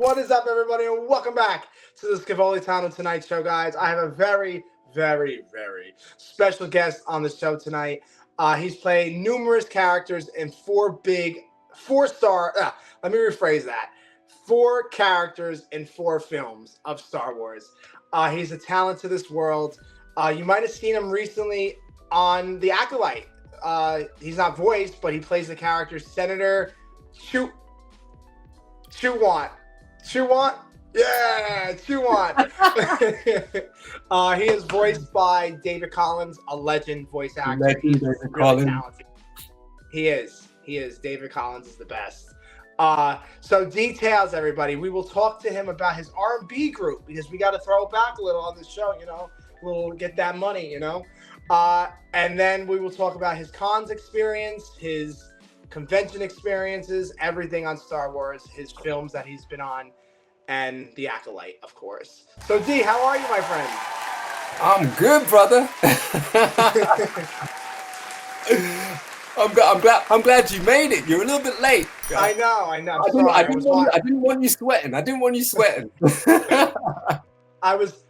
What is up, everybody, and welcome back to the Scevoli Tano Tonight Show, guys. I have a very, very, very special guest on the show tonight. He's played numerous characters in four star. Let me rephrase that: 4 characters in 4 films of Star Wars. He's a talent to this world. You might have seen him recently on The Acolyte. He's not voiced, but he plays the character Senator Chewant. Yeah, Chewant. He is voiced by David Collins, a legend voice actor. He's really talented. He is. David Collins is the best. So Dee Tails, everybody. We will talk to him about his R&B group because we got to throw it back a little on the show, We'll get that money, And then we will talk about his cons experience, his convention experiences, everything on Star Wars, his films that he's been on, and The Acolyte, of course. So, Dee, how are you, my friend? I'm good, brother. I'm glad you made it. You're a little bit late. I know. I didn't want you sweating. I was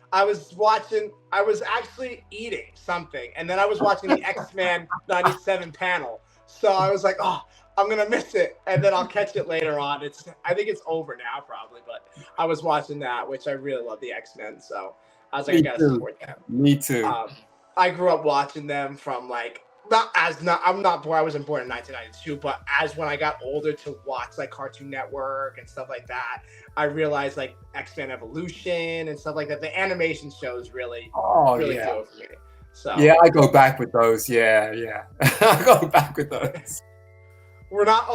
actually eating something, and then I was watching the X-Men 97 panel. So I was like, oh, I'm going to miss it, and then I'll catch it later on. I think it's over now, probably, but I was watching that, which I really love the X-Men, so I was like, I got to support them. Me too. I grew up watching them from, I'm not born, I wasn't born in 1992, but as when I got older to watch, Cartoon Network and stuff like that, I realized, X-Men Evolution and stuff like that. The animation shows really do it for me. So yeah, I go back with those. Yeah. I go back with those. We're not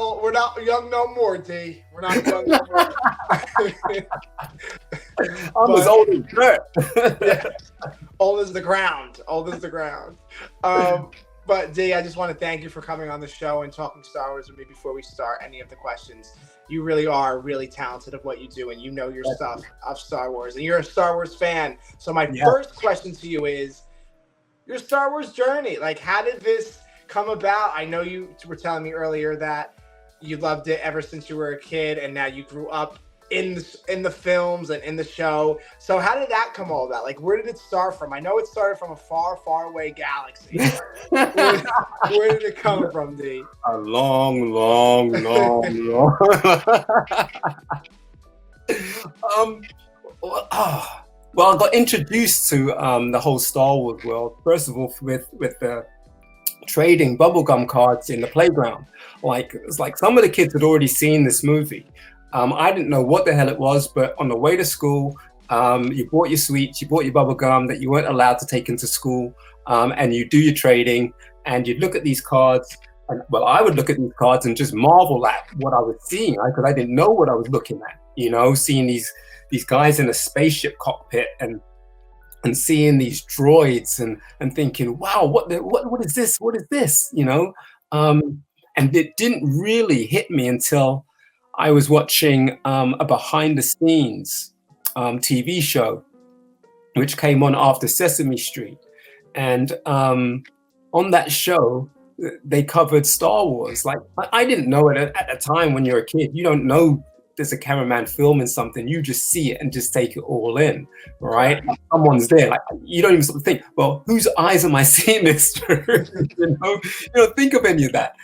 young no more, D. We're not young no more. I'm as old as dirt. Yeah. Old as the ground. But D, I just want to thank you for coming on the show and talking Star Wars with me before we start any of the questions. You really are really talented at what you do, and you know your stuff of Star Wars, and you're a Star Wars fan. So my first question to you is your Star Wars journey. How did this come about? I know you were telling me earlier that you loved it ever since you were a kid, and now you grew up in the films and in the show. So how did that come all about? Where did it start from? I know it started from a far, far away galaxy. Where did it come from, D? A long. Well, I got introduced to the whole Star Wars world, first of all, with the trading bubblegum cards in the playground. It's like some of the kids had already seen this movie. I didn't know what the hell it was, but on the way to school, you bought your sweets, you bought your bubblegum that you weren't allowed to take into school, and you do your trading, and you'd look at these cards. And, I would look at these cards and just marvel at what I was seeing, because I didn't know what I was looking at, seeing these guys in a spaceship cockpit and seeing these droids and thinking, wow, what is this? What is this? And it didn't really hit me until I was watching a behind the scenes TV show, which came on after Sesame Street. And on that show, they covered Star Wars. I didn't know it at the time. When you're a kid, you don't know there's a cameraman filming something. You just see it and just take it all in, right? Someone's there. You don't even sort of think, well, whose eyes am I seeing this through? You don't think of any of that.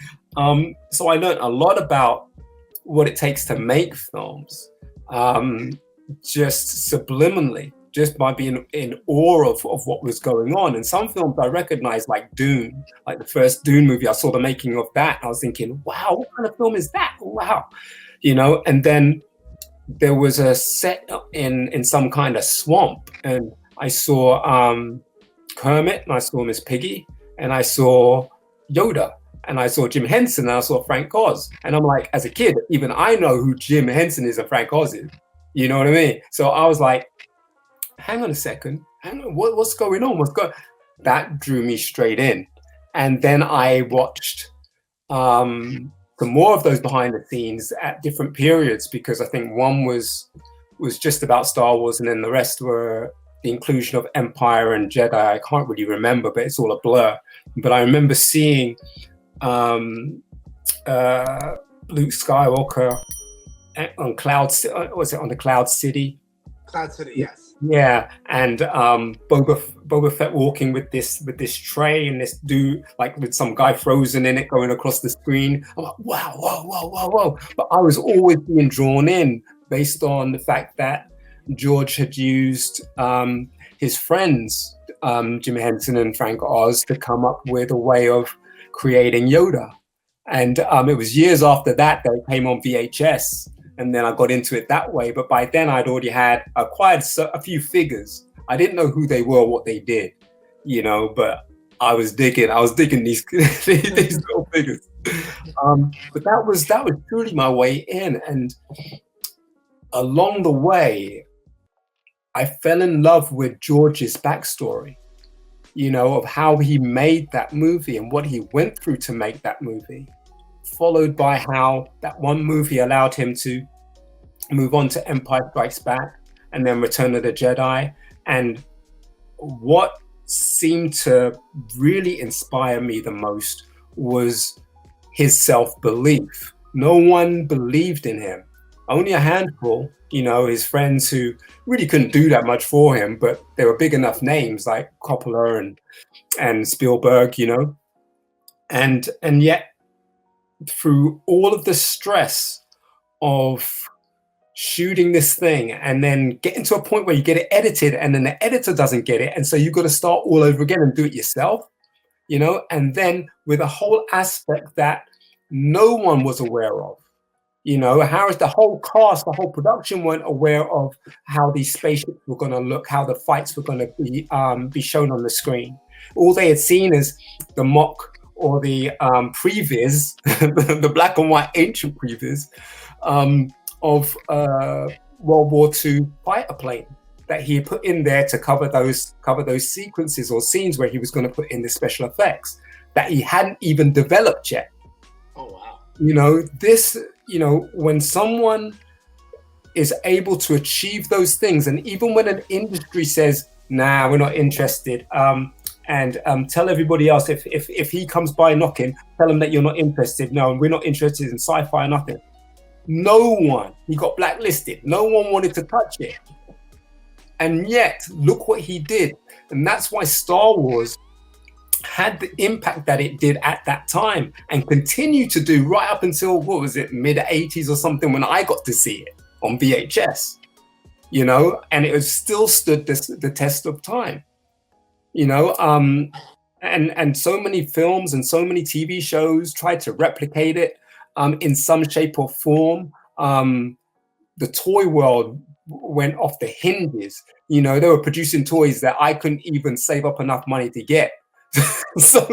So I learned a lot about what it takes to make films, just subliminally, just by being in awe of what was going on. And some films I recognized, like Dune, like the first Dune movie, I saw the making of that. I was thinking, wow, what kind of film is that? Wow. And then there was a set in some kind of swamp, and I saw Kermit, and I saw Miss Piggy, and I saw Yoda, and I saw Jim Henson, and I saw Frank Oz. And I'm like, as a kid, even I know who Jim Henson is and Frank Oz is. You know what I mean? So I was like, hang on a second. What's going on? That drew me straight in. And then I watched some more of those behind the scenes at different periods, because I think one was just about Star Wars, and then the rest were the inclusion of Empire and Jedi. I can't really remember, but it's all a blur. But I remember seeing Luke Skywalker on Cloud, was it on the Cloud City? Cloud City, yes. Yeah, and Boba Fett walking with this tray and this dude like with some guy frozen in it going across the screen. I'm like, wow, whoa, whoa, whoa, whoa! But I was always being drawn in based on the fact that George had used his friends, Jim Henson and Frank Oz, to come up with a way of creating Yoda. And it was years after that it came on VHS. And then I got into it that way. But by then I'd already acquired a few figures. I didn't know who they were, what they did, but I was digging these little figures. But that was truly my way in. And along the way, I fell in love with George's backstory, of how he made that movie and what he went through to make that movie, followed by how that one movie allowed him to move on to Empire Strikes Back and then Return of the Jedi. And what seemed to really inspire me the most was his self-belief. No one believed in him. Only a handful, his friends who really couldn't do that much for him, but they were big enough names like Coppola and Spielberg, and yet through all of the stress of shooting this thing and then getting to a point where you get it edited and then the editor doesn't get it, and so you've got to start all over again and do it yourself, and then with a whole aspect that no one was aware of. How is the whole cast, the whole production weren't aware of how these spaceships were going to look, how the fights were going to be shown on the screen. All they had seen is the mock or the previs, the black and white ancient previs of World War II fighter plane that he put in there to cover those sequences or scenes where he was going to put in the special effects that he hadn't even developed yet. Oh wow! When someone is able to achieve those things, and even when an industry says, "Nah, we're not interested," and tell everybody else if he comes by knocking, tell him that you're not interested. No, we're not interested in sci-fi or nothing. No one. He got blacklisted. No one wanted to touch it. And yet, look what he did. And that's why Star Wars had the impact that it did at that time and continue to do right up until, what was it, mid-80s or something, when I got to see it on VHS, and it was still stood the test of time, and so many films and so many TV shows tried to replicate it in some shape or form. The toy world went off the hinges. They were producing toys that I couldn't even save up enough money to get. so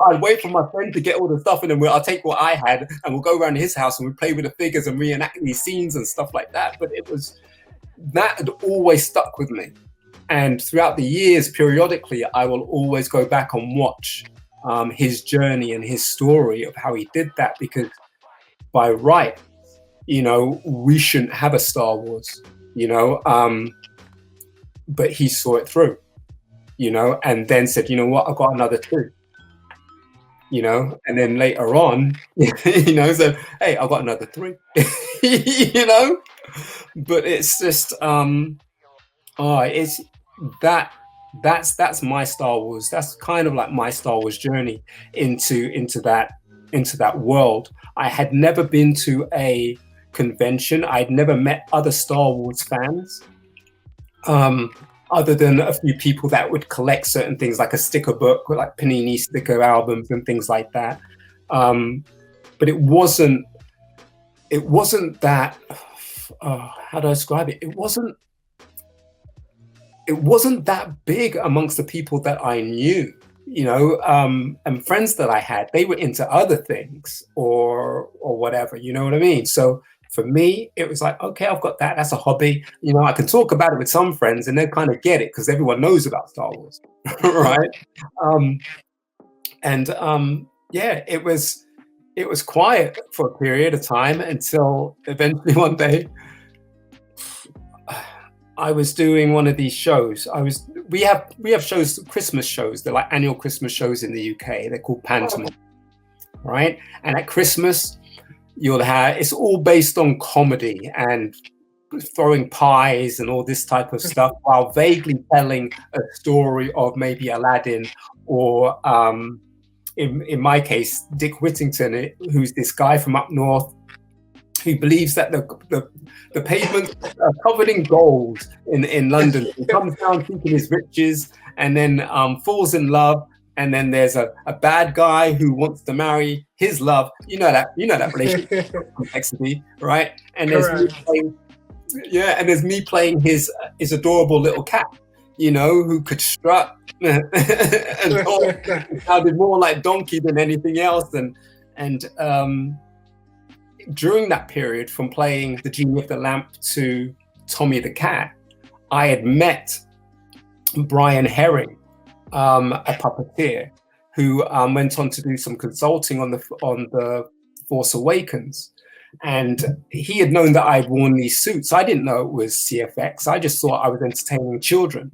I'd wait for my friend to get all the stuff, and then I'll take what I had and we'll go around his house and we play with the figures and reenact these scenes and stuff like that. But that had always stuck with me. And throughout the years, periodically, I will always go back and watch his journey and his story of how he did that, because by right, we shouldn't have a Star Wars, but he saw it through, and then said, what, I've got another two, and then later on, said, hey, I've got another three, but it's just, it's that's my Star Wars. That's kind of like my Star Wars journey into that world. I had never been to a convention. I'd never met other Star Wars fans, other than a few people that would collect certain things, like a sticker book, or like Panini sticker albums and things like that. But it wasn't that. How do I describe it? It wasn't that big amongst the people that I knew, and friends that I had. They were into other things or whatever, you know what I mean? So for me, it was like, okay, I've got that. That's a hobby. I can talk about it with some friends and they kind of get it because everyone knows about Star Wars, right? Yeah, it was quiet for a period of time until eventually one day, I was doing one of these shows. We have shows, Christmas shows. They're like annual Christmas shows in the UK. They're called pantomime, right? And at Christmas, you'll have, it's all based on comedy and throwing pies and all this type of stuff, while vaguely telling a story of maybe Aladdin or in my case, Dick Whittington, who's this guy from up north who believes that the pavements are covered in gold in London. He comes down seeking his riches and then falls in love. And then there's a bad guy who wants to marry his love. You know that relationship complexity, right? And there's me playing, and there's me playing his adorable little cat, who could strut and sounded more like donkey than anything else. And during that period, from playing the Genie of the Lamp to Tommy the Cat, I had met Brian Herring, a puppeteer who went on to do some consulting on the Force Awakens, and he had known that I'd worn these suits. I didn't know it was CFX. I just thought I was entertaining children,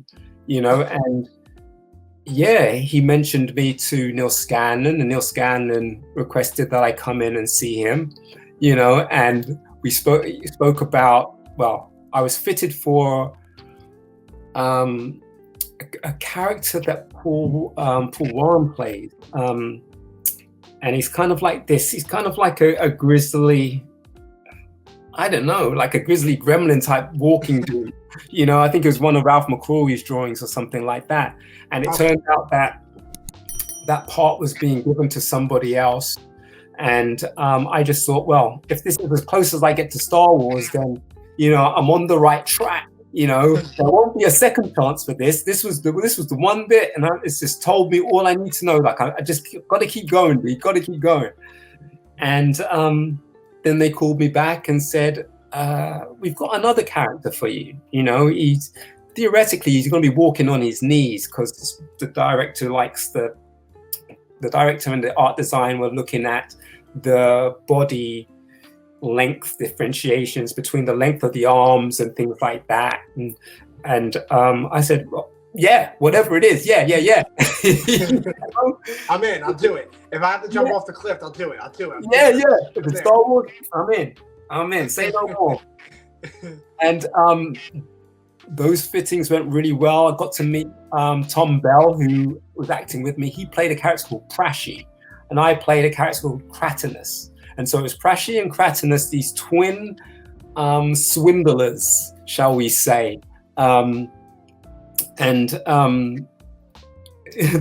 and he mentioned me to Neil Scanlon, and Neil Scanlon requested that I come in and see him, and we spoke about, well, I was fitted for a character that Paul Warren plays, and he's kind of like this. He's kind of like a grizzly, I don't know, like a grizzly gremlin type walking dude. I think it was one of Ralph McCrory's drawings or something like that. And it turned out that that part was being given to somebody else. And I just thought, well, if this is as close as I get to Star Wars, then I'm on the right track. There won't be a second chance for this. This was the one bit, and it's just told me all I need to know. Like I just got to keep going. We got to keep going. And then they called me back and said, "We've got another character for you. He's theoretically going to be walking on his knees because the director likes the director and the art design were looking at the body length differentiations between the length of the arms and things like that, and I said, well, yeah, whatever it is, yeah. I'm in. I'll do it. If I have to jump off the cliff, I'll do it. Yeah. If it's Star Wars, I'm in. Say no more. And those fittings went really well. I got to meet Tom Bell, who was acting with me. He played a character called Prashi, and I played a character called Kratinus. And so it was Prashi and Kratinus, these twin swindlers, shall we say. And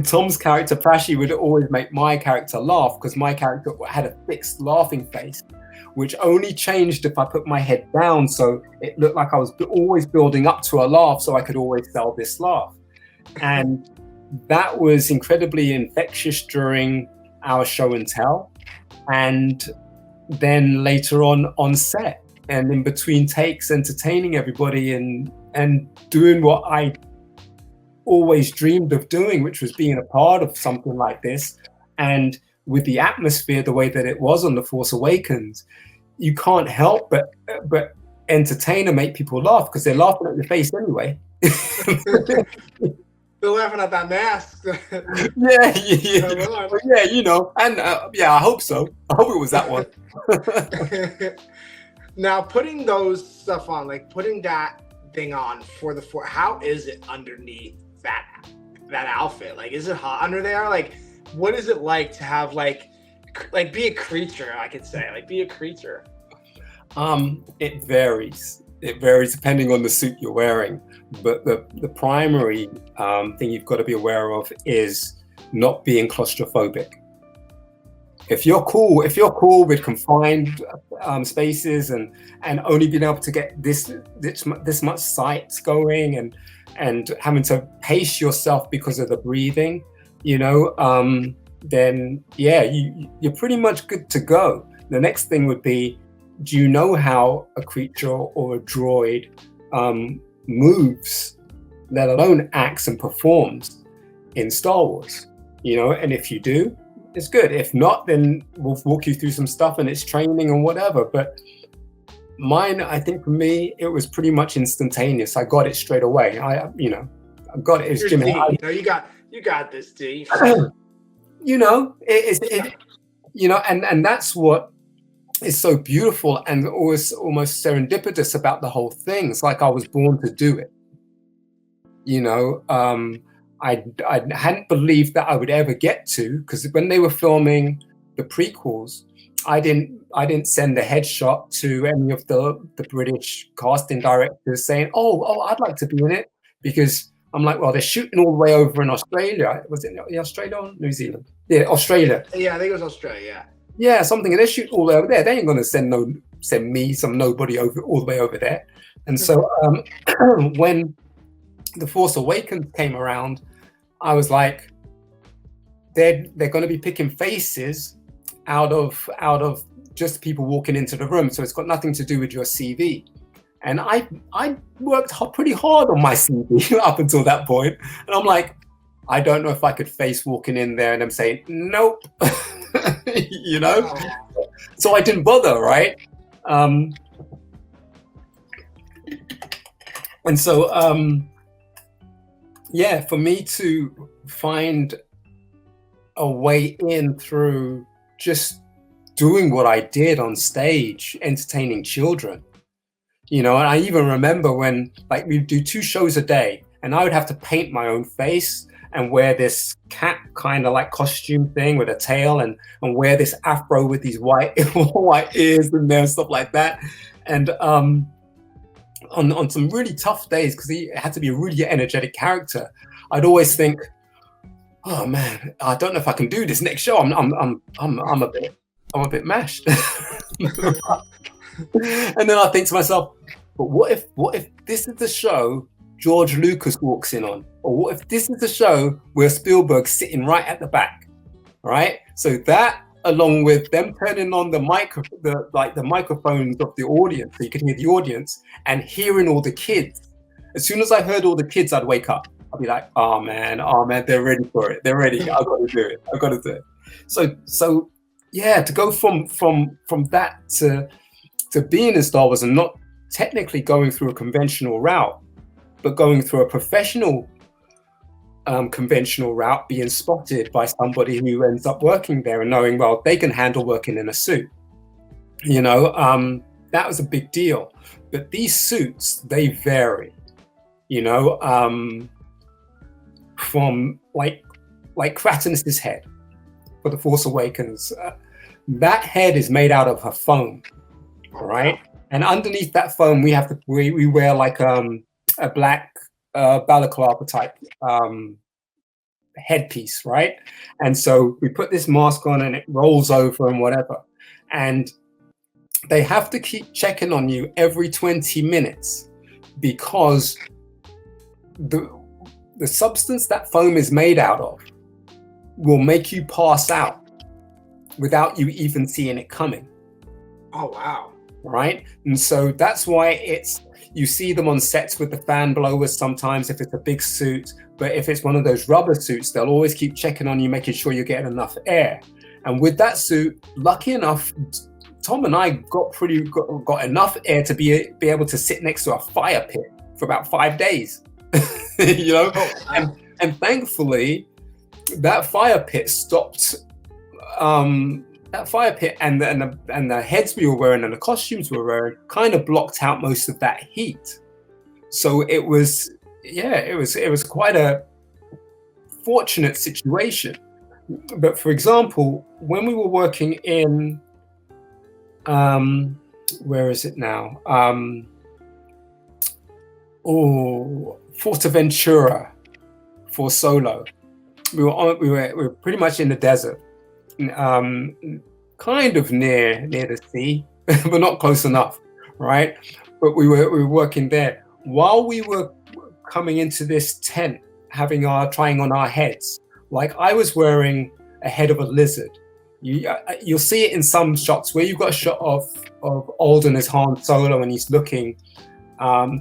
Tom's character, Prashi, would always make my character laugh because my character had a fixed laughing face, which only changed if I put my head down. So it looked like I was always building up to a laugh so I could always sell this laugh. And that was incredibly infectious during our show and tell. And then later on set and in between takes, entertaining everybody and doing what I always dreamed of doing, which was being a part of something like this. And with the atmosphere, the way that it was on The Force Awakens, you can't help but entertain and make people laugh because they're laughing at your face anyway. They're laughing at that mask. And I hope so. I hope it was that one. Now, putting those stuff on, like putting that thing on for how is it underneath that outfit? Like, is it hot under there? Like, what is it like to have like be a creature? I could say, like, be a creature. It varies. It varies depending on the suit you're wearing. But the primary thing you've got to be aware of is not being claustrophobic. If you're cool with confined spaces and only being able to get this much sight going and having to pace yourself because of the breathing, then you're pretty much good to go. The next thing would be, do you know how a creature or a droid moves, let alone acts and performs in Star Wars? And if you do, it's good. If not, then we'll walk you through some stuff and it's training and whatever. But mine, I think for me, it was pretty much instantaneous. I got it straight away. I got it. It's Jimmy. No, you got this, Dee. And that's what is so beautiful and almost serendipitous about the whole thing. It's like I was born to do it. You know, I hadn't believed that I would ever get to, because when they were filming the prequels, I didn't send a headshot to any of the British casting directors saying, oh, I'd like to be in it, because I'm like, well, they're shooting all the way over in Australia. Was it Australia or New Zealand? Yeah, Australia. Yeah, I think it was Australia. Yeah. Yeah, something, and they're shooting all the way over there. They ain't going to send me, some nobody, all the way over there. And so when The Force Awakens came around, I was like, they're going to be picking faces out of just people walking into the room. So it's got nothing to do with your CV. And I worked pretty hard on my CV up until that point. And I'm like, I don't know if I could face walking in there and them saying, nope, you know? So I didn't bother, right? And so, yeah, for me to find a way in through just doing what I did on stage, entertaining children, you know, and I even remember when, like, we'd do 2 shows a day and I would have to paint my own face and wear this cat kind of like costume thing with a tail and wear this afro with these white ears and there and stuff like that. And on some really tough days, because he had to be a really energetic character, I'd always think, oh man, I don't know if I can do this next show. I'm a bit mashed. And then I think to myself, but what if this is the show George Lucas walks in on? Or what if this is the show where Spielberg's sitting right at the back, right? So that, along with them turning on the microphones of the audience, so you can hear the audience, and hearing all the kids. As soon as I heard all the kids, I'd wake up. I'd be like, oh man, they're ready for it. They're ready. I've got to do it. So yeah, to go from that to being in Star Wars and not technically going through a conventional route, but going through a professional conventional route, being spotted by somebody who ends up working there and knowing, well, they can handle working in a suit. You know, that was a big deal. But these suits, they vary, you know, from like Kratos' head for The Force Awakens. That head is made out of a foam, right? And underneath that foam, we wear like a black balaclava type headpiece, right? And so we put this mask on and it rolls over and whatever. And they have to keep checking on you every 20 minutes because the substance that foam is made out of will make you pass out without you even seeing it coming. Oh, wow. Right? And so that's why you see them on sets with the fan blowers sometimes if it's a big suit, but if it's one of those rubber suits, they'll always keep checking on you, making sure you're getting enough air. And with that suit, lucky enough, Tom and I got enough air to be able to sit next to a fire pit for about 5 days. You know? Oh, wow. And thankfully, that fire pit stopped. That fire pit and the heads we were wearing and the costumes we were wearing kind of blocked out most of that heat. So it was quite a fortunate situation. But for example, when we were working in where is it now? Fuerteventura for Solo. We were pretty much in the desert. Kind of near the sea, but not close enough, right? But we were working there while we were coming into this tent, trying on our heads. Like I was wearing a head of a lizard. You'll see it in some shots where you've got a shot of Alden as Han Solo and he's looking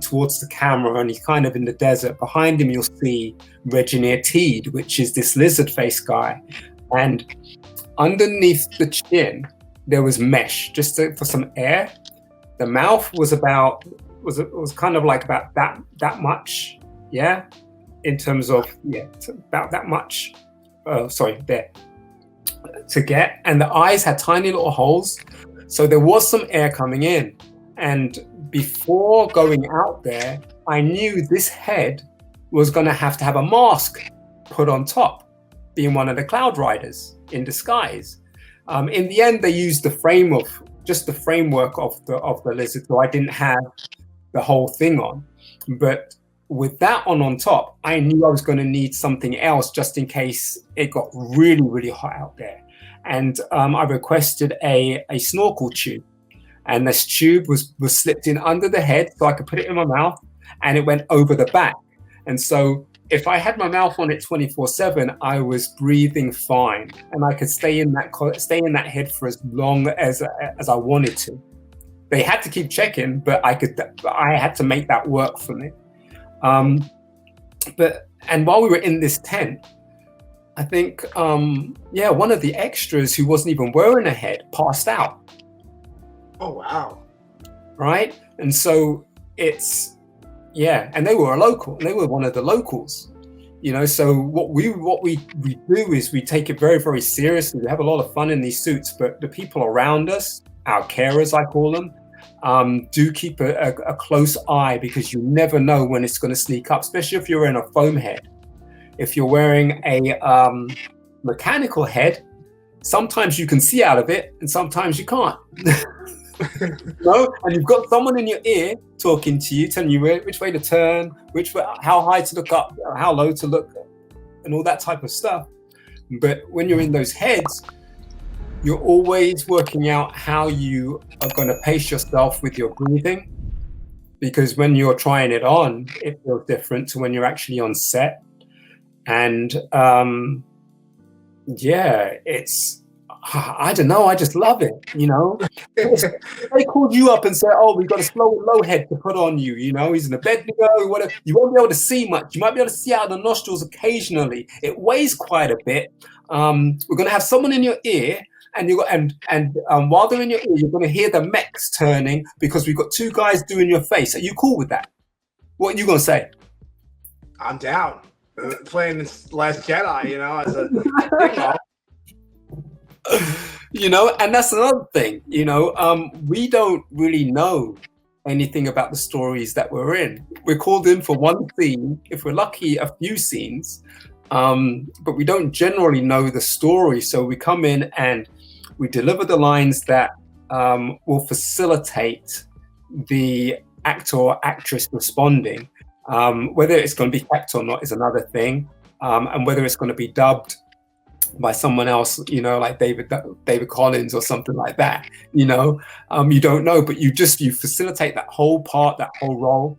towards the camera and he's kind of in the desert. Behind him, you'll see Regineer Teed, which is this lizard face guy, and underneath the chin, there was mesh just for some air. The mouth was kind of like about that much, yeah, in terms of about that much. There to get, and the eyes had tiny little holes. So there was some air coming in. And before going out there, I knew this head was going to have a mask put on top, being one of the Cloud Riders in disguise. In the end, they used the framework of the lizard, so I didn't have the whole thing on. But with that on top, I knew I was going to need something else just in case it got really, really hot out there. And I requested a snorkel tube. And this tube was slipped in under the head so I could put it in my mouth, and it went over the back. And so if I had my mouth on it 24/7, I was breathing fine, and I could stay in that head for as long as I wanted to. They had to keep checking, but I had to make that work for me. And while we were in this tent, I think one of the extras who wasn't even wearing a head passed out. Oh wow! Right, and so and they were a local. They were one of the locals, So what we do is we take it very, very seriously. We have a lot of fun in these suits, but the people around us, our carers, I call them, do keep a close eye, because you never know when it's going to sneak up, especially if you're in a foam head. If you're wearing a mechanical head, sometimes you can see out of it, and sometimes you can't. And you've got someone in your ear talking to you, telling you which way to turn, how high to look up, how low to look, and all that type of stuff. But when you're in those heads, you're always working out how you are going to pace yourself with your breathing, because when you're trying it on, it feels different to when you're actually on set. And I don't know, I just love it, They called you up and said, oh, we've got a low head to put on you, he's in a bed to go, whatever. You won't be able to see much. You might be able to see out of the nostrils occasionally. It weighs quite a bit. We're going to have someone in your ear, and while they're in your ear, you're going to hear the mechs turning, because we've got two guys doing your face. Are you cool with that? What are you going to say? I'm down. Playing this Last Jedi, as a and that's another thing, we don't really know anything about the stories that we're in. We're called in for one scene, if we're lucky, a few scenes, but we don't generally know the story. So we come in and we deliver the lines that will facilitate the actor or actress responding. Whether it's going to be kept or not is another thing, and whether it's going to be dubbed by someone else, like David Collins or something like that, you don't know, but you facilitate that whole part, that whole role,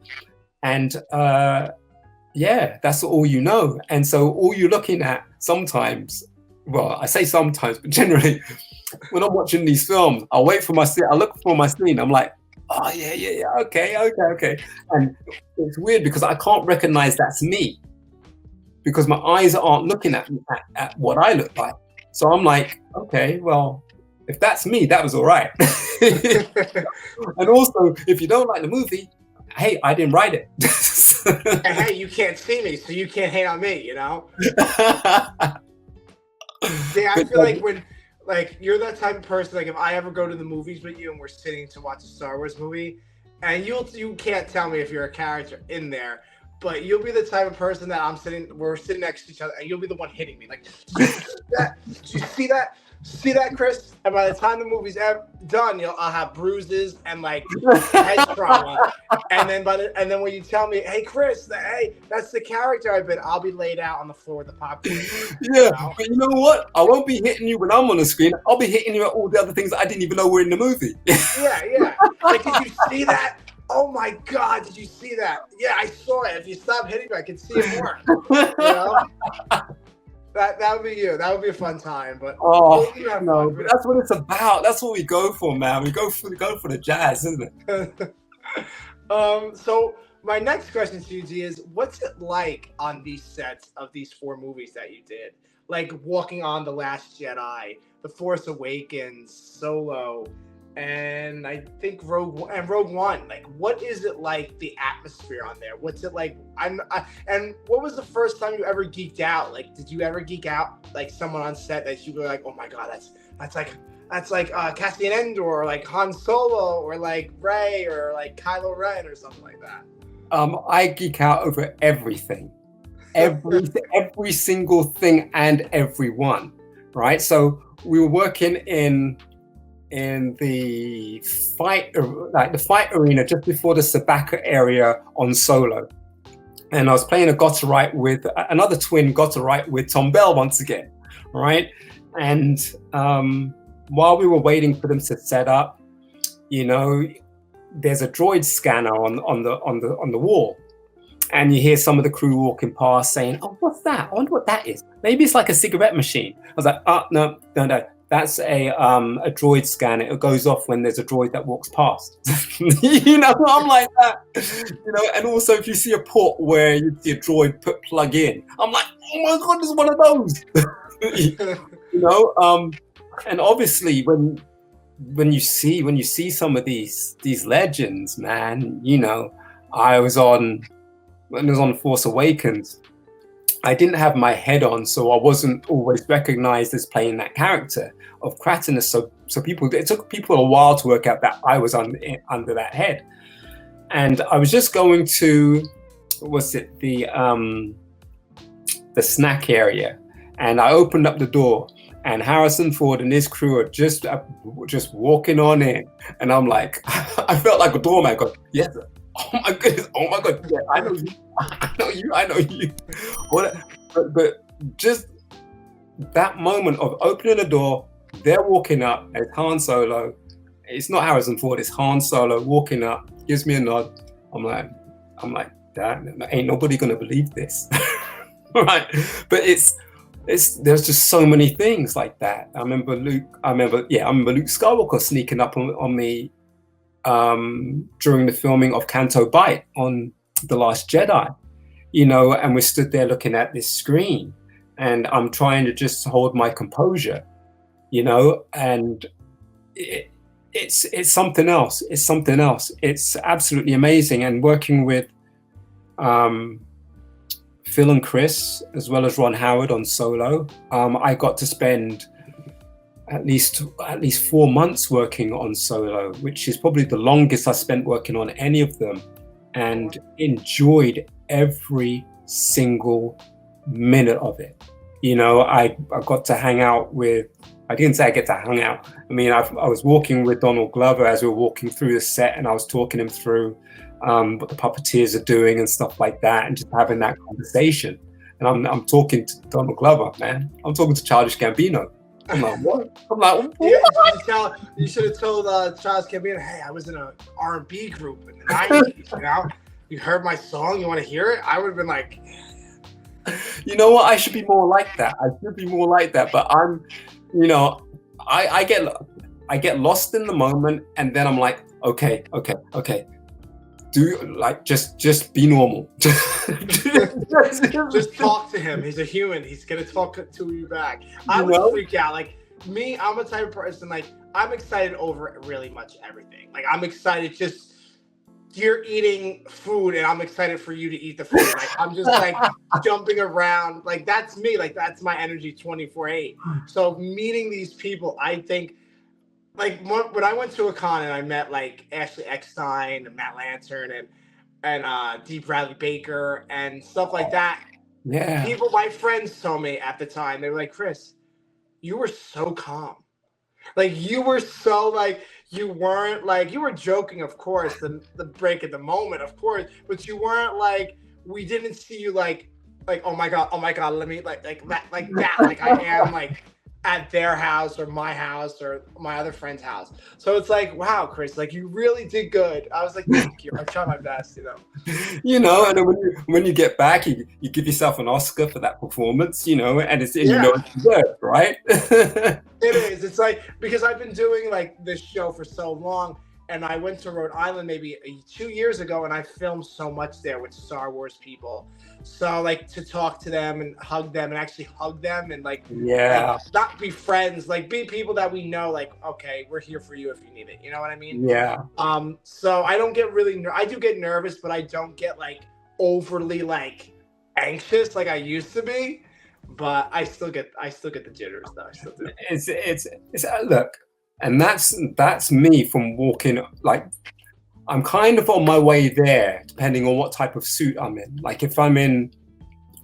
and that's all you know. And so all you're looking at sometimes, well, I say sometimes, but generally, when I'm watching these films, I'll wait for my scene, I look for my scene, I'm like, oh yeah, okay, and it's weird because I can't recognize that's me, because my eyes aren't looking at what I look like. So I'm like, okay, well, if that's me, that was all right. And also, if you don't like the movie, hey, I didn't write it. And hey, you can't see me, so you can't hate on me, See, I feel like when, you're that type of person, if I ever go to the movies with you and we're sitting to watch a Star Wars movie, and you can't tell me if you're a character in there, but you'll be the type of person that we're sitting next to each other, and you'll be the one hitting me. Like, did you see that? See that, Chris? And by the time the movie's done, I'll have bruises and head trauma. And then when you tell me, hey, Chris, hey, that's the character I've been, I'll be laid out on the floor with the popcorn. Yeah, but you know what? I won't be hitting you when I'm on the screen. I'll be hitting you at all the other things that I didn't even know were in the movie. Yeah. Did you see that? Oh my God, did you see that? Yeah, I saw it. If you stop hitting me, I can see it more. That would be you. That would be a fun time. But no, that's what it's about. That's what we go for, man. We go for the jazz, isn't it? So my next question to you, Dee, is what's it like on these sets of these 4 movies that you did? Like walking on The Last Jedi, The Force Awakens, Solo, and I think Rogue One. What is it like, the atmosphere on there? What's it like? And what was the first time you ever geeked out? Did you ever geek out, someone on set that you were like, oh my God, that's that's like Cassian Andor, or like Han Solo, or like Rey, or like Kylo Ren, or something like that? I geek out over everything, every single thing and everyone, right? So we were working in the fight arena just before the Sabaka area on Solo, and I was playing a Gotterite with another twin Gotterite with Tom Bell once again, right? And while we were waiting for them to set up, you know, there's a droid scanner on the wall, and you hear some of the crew walking past saying, "Oh, what's that? I wonder what that is. Maybe it's like a cigarette machine." I was like, "Oh, no. That's a droid scanner. It goes off when there's a droid that walks past." You know, I'm like that. You know, and also if you see a port where you see a droid plug in, I'm like, "Oh my god, there's one of those." You know, and obviously when you see some of these legends, man, you know, when I was on Force Awakens, I didn't have my head on, so I wasn't always recognized as playing that character of Kratinus. So it took people a while to work out that I was under that head. And I was just going to, the snack area, and I opened up the door, and Harrison Ford and his crew are just walking on in, and I'm like, I felt like a doorman going, "Yes, oh my goodness, oh my god, yeah, I know you." But just that moment of opening the door, they're walking up, and it's Han Solo. It's not Harrison Ford, it's Han Solo walking up, gives me a nod. I'm like, "Damn, ain't nobody gonna believe this." Right? But there's just so many things like that. I remember Luke Skywalker sneaking up on me during the filming of Canto Bight on The Last Jedi, you know, and we stood there looking at this screen, and I'm trying to just hold my composure, you know, and it's something else. It's something else. It's absolutely amazing. And working with Phil and Chris, as well as Ron Howard on Solo, I got to spend at least 4 months working on Solo, which is probably the longest I spent working on any of them, and enjoyed every single minute of it. You know, I got to hang out with, I didn't say I get to hang out. I mean, I was walking with Donald Glover as we were walking through the set, and I was talking him through what the puppeteers are doing and stuff like that, and just having that conversation. And I'm talking to Donald Glover, man. I'm talking to Childish Gambino. I'm like, what? I'm like, what? Yeah, you should have told Childish Gambino, "Hey, I was in an R&B group in the 90s, you know? You heard my song, you want to hear it?" I would have been like, you know what? I should be more like that. But I'm, you know, I get lost in the moment, and then I'm like, okay. Do like just be normal. Just talk to him. He's a human. He's gonna talk to you back. I would freak out. Like me, I'm a type of person, like, I'm excited over really much everything. Like, I'm excited, just you're eating food and I'm excited for you to eat the food. Like, I'm just like jumping around. Like, that's me. Like, that's my energy 24/8. So meeting these people, I think, like, when I went to a con and I met like Ashley Eckstein and Matt Lantern and D. Bradley Baker and stuff like that. Yeah. People, my friends told me at the time, they were like, "Chris, you were so calm. Like, you were so, like, you weren't like, you were joking, of course, the break at the moment, of course, but you weren't like, we didn't see you like, oh my god, let me like that, like I am like at their house or my house or my other friend's house." So it's like, wow, Chris, like, you really did good. I was like, thank you. I try my best, you know. You know, and then when you get back, you give yourself an Oscar for that performance, you know, and you know it's deserved, right? It is. It's like, because I've been doing like this show for so long, and I went to Rhode Island maybe 2 years ago, and I filmed so much there with Star Wars people. So, like, to talk to them and hug them and actually hug them and like, not be friends, like, be people that we know, like, okay, we're here for you if you need it. You know what I mean? Yeah. So I don't get really, I do get nervous, but I don't get like overly like anxious like I used to be. But I still get the jitters though. I still do. It's look, And that's me from walking, like, I'm kind of on my way there, depending on what type of suit I'm in. Like if I'm in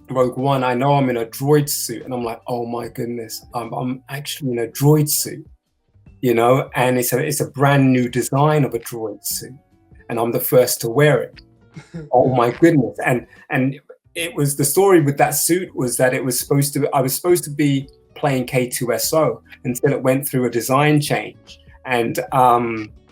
Rogue One, I know I'm in a droid suit, and I'm like, oh my goodness, I'm actually in a droid suit, you know, and it's a brand new design of a droid suit, and I'm the first to wear it. Oh my goodness. And it was, the story with that suit was that I was supposed to be playing K2SO until it went through a design change, and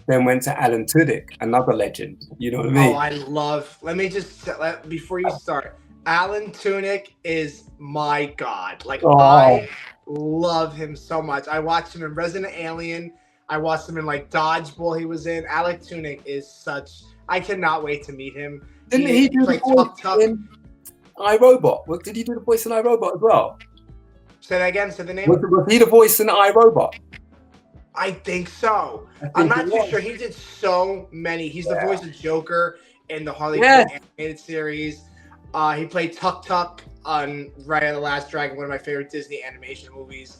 then went to Alan Tudyk, another legend. You know what I mean? Oh, I love. Let me just before you start. Alan Tudyk is my god. Like I love him so much. I watched him in Resident Alien. I watched him in like Dodgeball. He was in. Alec Tudyk is such. I cannot wait to meet him. Didn't he do the voice in iRobot? Well, did he do the voice in iRobot as well? Say that again. Say the name. Was he the voice in iRobot? I think so. I'm not too sure. He did so many. He's the voice of Joker in the Harley Quinn animated series. He played Tuk Tuk on Raya the Last Dragon, one of my favorite Disney animation movies.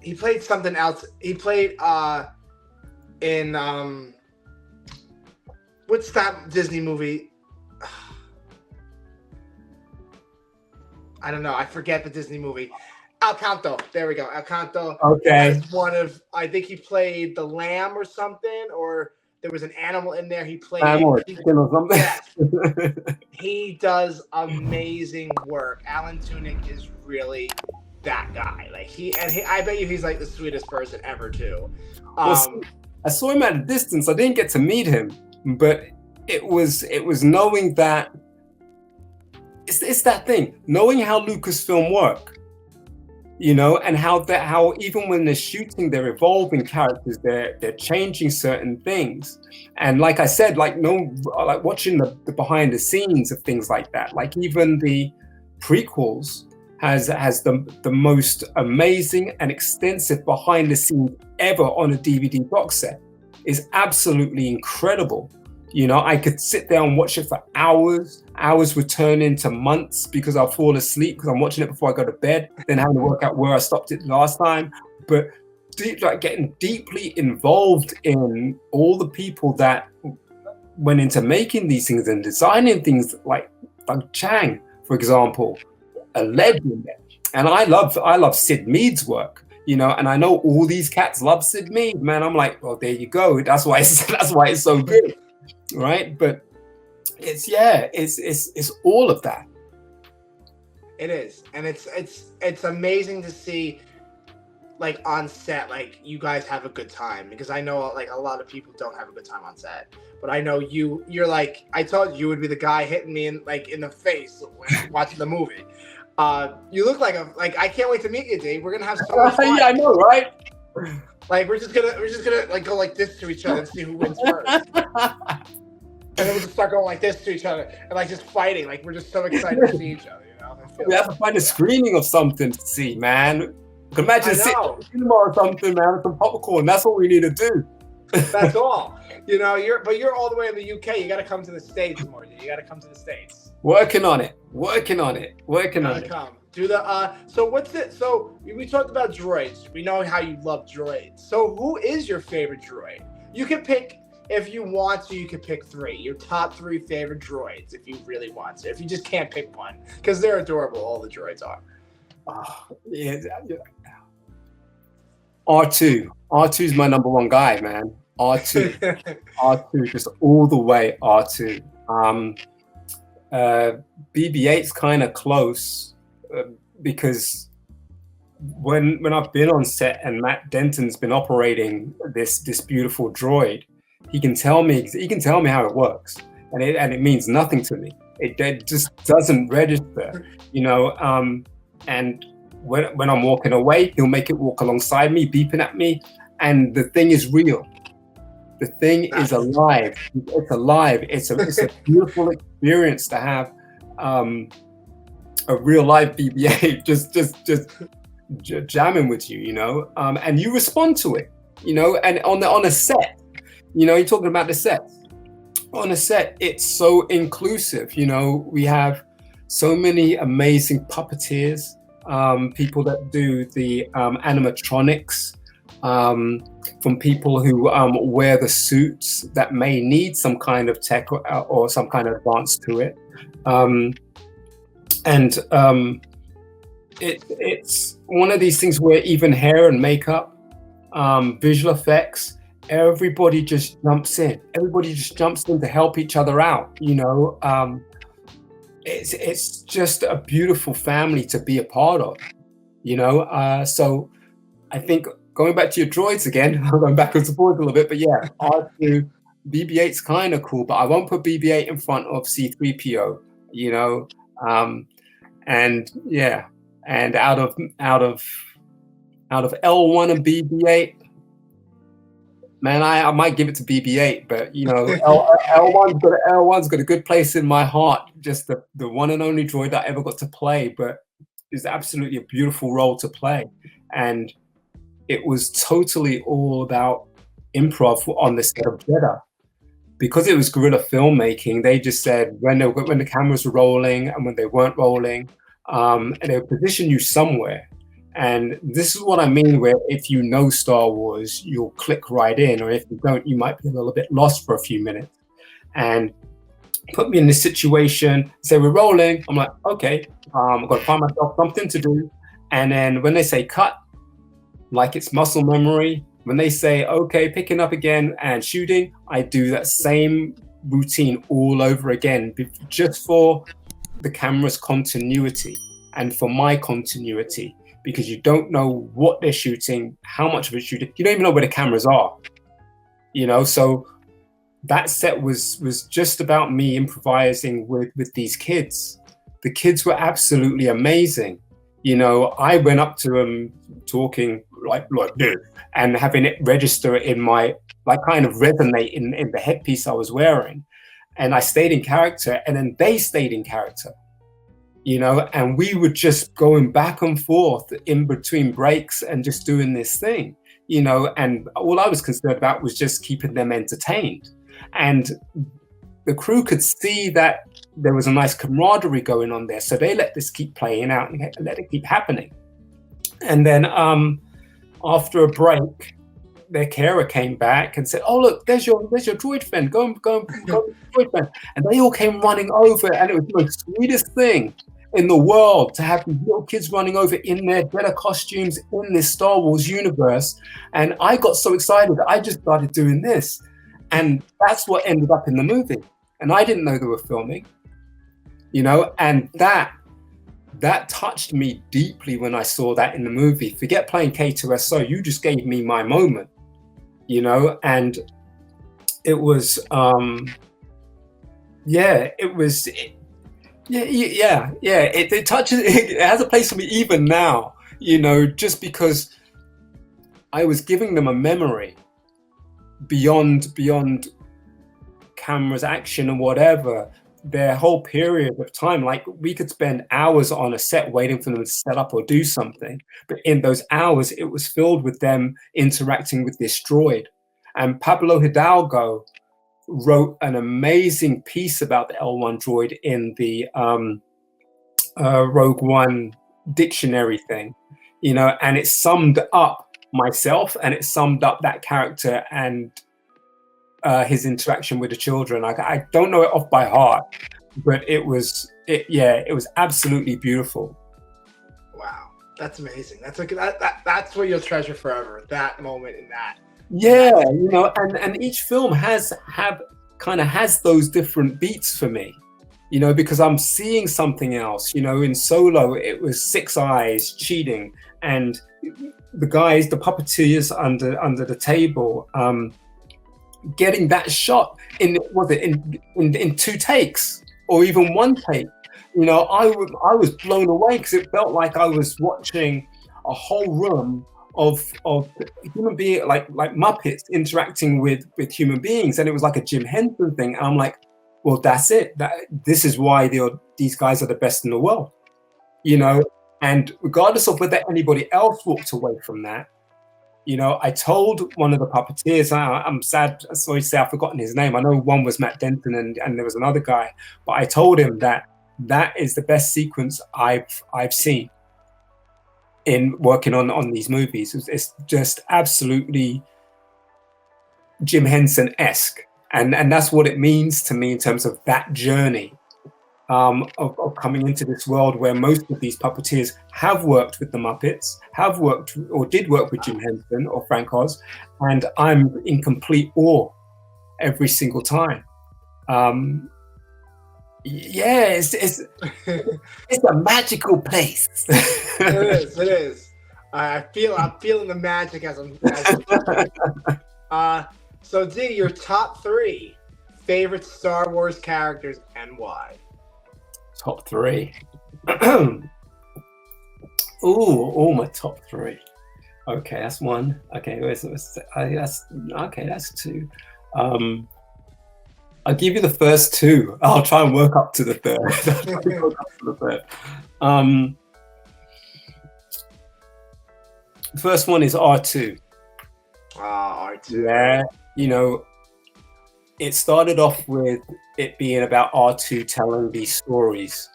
He played something else. He played in what's that Disney movie? I don't know. I forget the Disney movie. Alcanto. There we go. Alcanto. Okay. That's one of, I think he played the lamb or something, or there was an animal in there. He played or chicken or something. Yes. He does amazing work. Alan Tudyk is really that guy. Like I bet you he's like the sweetest person ever too. Well, I saw him at a distance. I didn't get to meet him, but it was knowing that it's that thing, knowing how Lucasfilm work, you know, and how even when they're shooting, they're evolving characters, they're changing certain things. And like I said, like watching the behind the scenes of things like that, like even the prequels has the most amazing and extensive behind the scenes ever on a DVD box set. Is absolutely incredible. You know, I could sit there and watch it for hours. Hours would turn into months because I'll fall asleep because I'm watching it before I go to bed, then having to work out where I stopped it last time. But getting deeply involved in all the people that went into making these things and designing things, like Chang, for example, a legend. And I love Sid Mead's work. You know, and I know all these cats love Sid Mead, man. I'm like, well, there you go. That's why it's so good, right? But it's all of that. It is, and it's amazing to see, like on set, like you guys have a good time, because I know like a lot of people don't have a good time on set, but I know you're like, I told you would be the guy hitting me in the face when watching the movie. You look like I can't wait to meet you, Dave. We're gonna have so much fun. Yeah, I know, right? Like we're just gonna like go like this to each other and see who wins first. And then we'll just start going like this to each other and like just fighting. Like we're just so excited to see each other, you know? We have to find a screening of something to see, man. Imagine sitting in the cinema or something, man, with some popcorn. That's what we need to do. That's all. You know, you're all the way in the UK. You got to come to the States more. You got to come to the States. Working on it. Come. Do the so what's it? So we talked about droids. We know how you love droids. So who is your favorite droid? You can pick, if you want to, you can pick 3. Your top 3 favorite droids if you really want to. If you just can't pick one, because they're adorable, all the droids are. Yeah. R2. R2 is my number 1 guy, man. R2. R2, just all the way R2. BB-8's kind of close because when I've been on set and Matt Denton's been operating this beautiful droid, he can tell me how it works, and it means nothing to me. It just doesn't register, you know. And when I'm walking away, he'll make it walk alongside me, beeping at me, and the thing is real. The thing is alive. It's alive. It's a beautiful experience to have a real live BB-8 just jamming with you, you know. And you respond to it, you know. And on a set, you know, you're talking about the sets. On a set, it's so inclusive. You know, we have so many amazing puppeteers, people that do the animatronics. from people who wear the suits that may need some kind of tech or some kind of advance to it. It's one of these things where even hair and makeup, visual effects, everybody just jumps in. Everybody just jumps in to help each other out. It's just a beautiful family to be a part of. So I think going back to your droids again, I'm going backwards and forwards a little bit, but yeah, R2, BB-8's kind of cool, but I won't put BB-8 in front of C-3PO. And yeah, and out of L1 and BB-8, man, I might give it to BB-8, but L1's got a good place in my heart. Just the one and only droid I ever got to play, but it's absolutely a beautiful role to play. And it was totally all about improv on the set of Jeddah. Because it was guerrilla filmmaking, they just said when the cameras were rolling and when they weren't rolling, and they would position you somewhere. And this is what I mean, where if you know Star Wars, you'll click right in, or if you don't, you might be a little bit lost for a few minutes. And put me in this situation, say we're rolling, I'm like, okay, I've got to find myself something to do. And then when they say cut, like it's muscle memory. When they say, okay, picking up again and shooting, I do that same routine all over again, just for the camera's continuity and for my continuity, because you don't know what they're shooting, how much of it's shooting. You don't even know where the cameras are, So that set was just about me improvising with these kids. The kids were absolutely amazing. I went up to them talking like this, and having it register in my, kind of resonate in the headpiece I was wearing. And I stayed in character, and then they stayed in character, and we were just going back and forth in between breaks and just doing this thing, and all I was concerned about was just keeping them entertained. And the crew could see that there was a nice camaraderie going on there. So they let this keep playing out and let it keep happening. And then after a break, their carer came back and said, "Oh, look, there's your droid friend. Go and droid friend." And they all came running over, and it was the most sweetest thing in the world to have these little kids running over in their Jedi costumes in this Star Wars universe. And I got so excited, I just started doing this. And that's what ended up in the movie. And I didn't know they were filming, and that touched me deeply when I saw that in the movie. Forget playing K2SO, you just gave me my moment, and it was, it touches, it has a place for me even now, just because I was giving them a memory beyond cameras, action, and whatever. Their whole period of time, like we could spend hours on a set waiting for them to set up or do something, but in those hours it was filled with them interacting with this droid. And Pablo Hidalgo wrote an amazing piece about the L1 droid in the Rogue One dictionary thing, and it summed up myself, and it summed up that character and his interaction with the children. I don't know it off by heart, but it was absolutely beautiful. Wow, that's amazing. That's what you'll treasure forever. That moment in that. Yeah, and each film has those different beats for me, because I'm seeing something else. In Solo, it was Six Eyes cheating, and the guys, the puppeteers under the table, getting that shot in two takes or even one take. I was blown away because it felt like I was watching a whole room of human beings, like Muppets interacting with human beings, and it was like a Jim Henson thing. And I'm like, well, that's it. This is why these guys are the best in the world, And regardless of whether anybody else walked away from that, I told one of the puppeteers, I'm sad, sorry to say I've forgotten his name. I know one was Matt Denton and there was another guy, but I told him that is the best sequence I've seen. in working on these movies. It's just absolutely Jim Henson-esque, and that's what it means to me in terms of that journey of coming into this world where most of these puppeteers have worked with the Muppets, have worked or did work with Jim Henson or Frank Oz, and I'm in complete awe every single time. Yeah, it's a magical place. It is. I'm feeling the magic as I'm so Dee, your top 3 favorite Star Wars characters and why? Top 3. Ooh, my top 3. Okay, that's 1. Okay, that's 2. I'll give you the first 2. I'll try and work up to the third. The first one is R2. R2. Yeah, you know, it started off with it being about R2 telling these stories,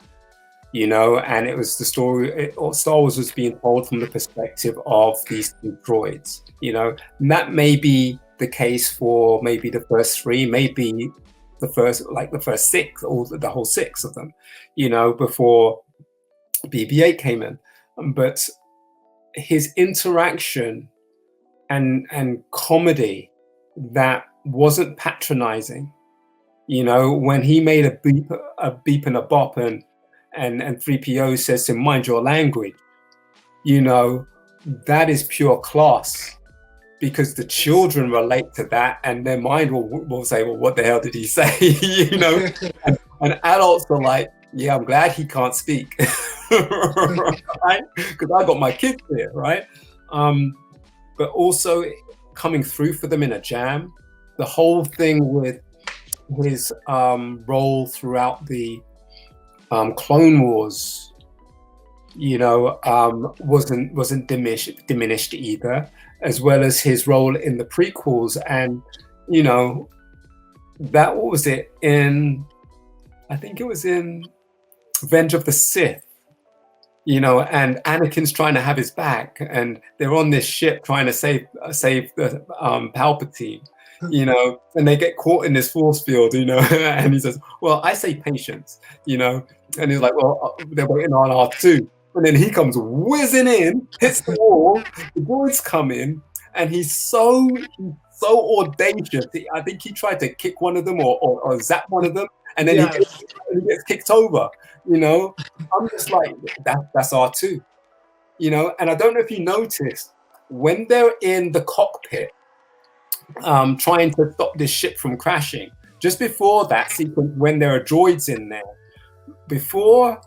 you know, and it was the story, Star Wars was being told from the perspective of these 2 droids, you know, and that may be the case for maybe the first 3, maybe the first 6 or the whole 6 of them, you know, before BB-8 came in. But his interaction and comedy that wasn't patronizing, you know, when he made a beep and a bop and 3PO says to mind your language, you know, that is pure class, because the children relate to that and their mind will say, well, what the hell did he say? You know, and adults are like, yeah, I'm glad he can't speak, right? Because I got my kids here, right? But also coming through for them in a jam, the whole thing with his role throughout the Clone Wars, you know, wasn't diminished either, as well as his role in the prequels. And, you know, that, what was it, I think it was in Revenge of the Sith, you know, and Anakin's trying to have his back and they're on this ship trying to save the Palpatine, you know, and they get caught in this force field, you know, and he says, well, I say patience, you know, and he's like, well, they're waiting on R2. And then he comes whizzing in, hits the wall, the boys come in, and he's so audacious. I think he tried to kick one of them or zap one of them, and then he gets kicked over, you know. I'm just like, that's R2, you know. And I don't know if you noticed, when they're in the cockpit trying to stop this ship from crashing, just before that sequence, when there are droids in there, before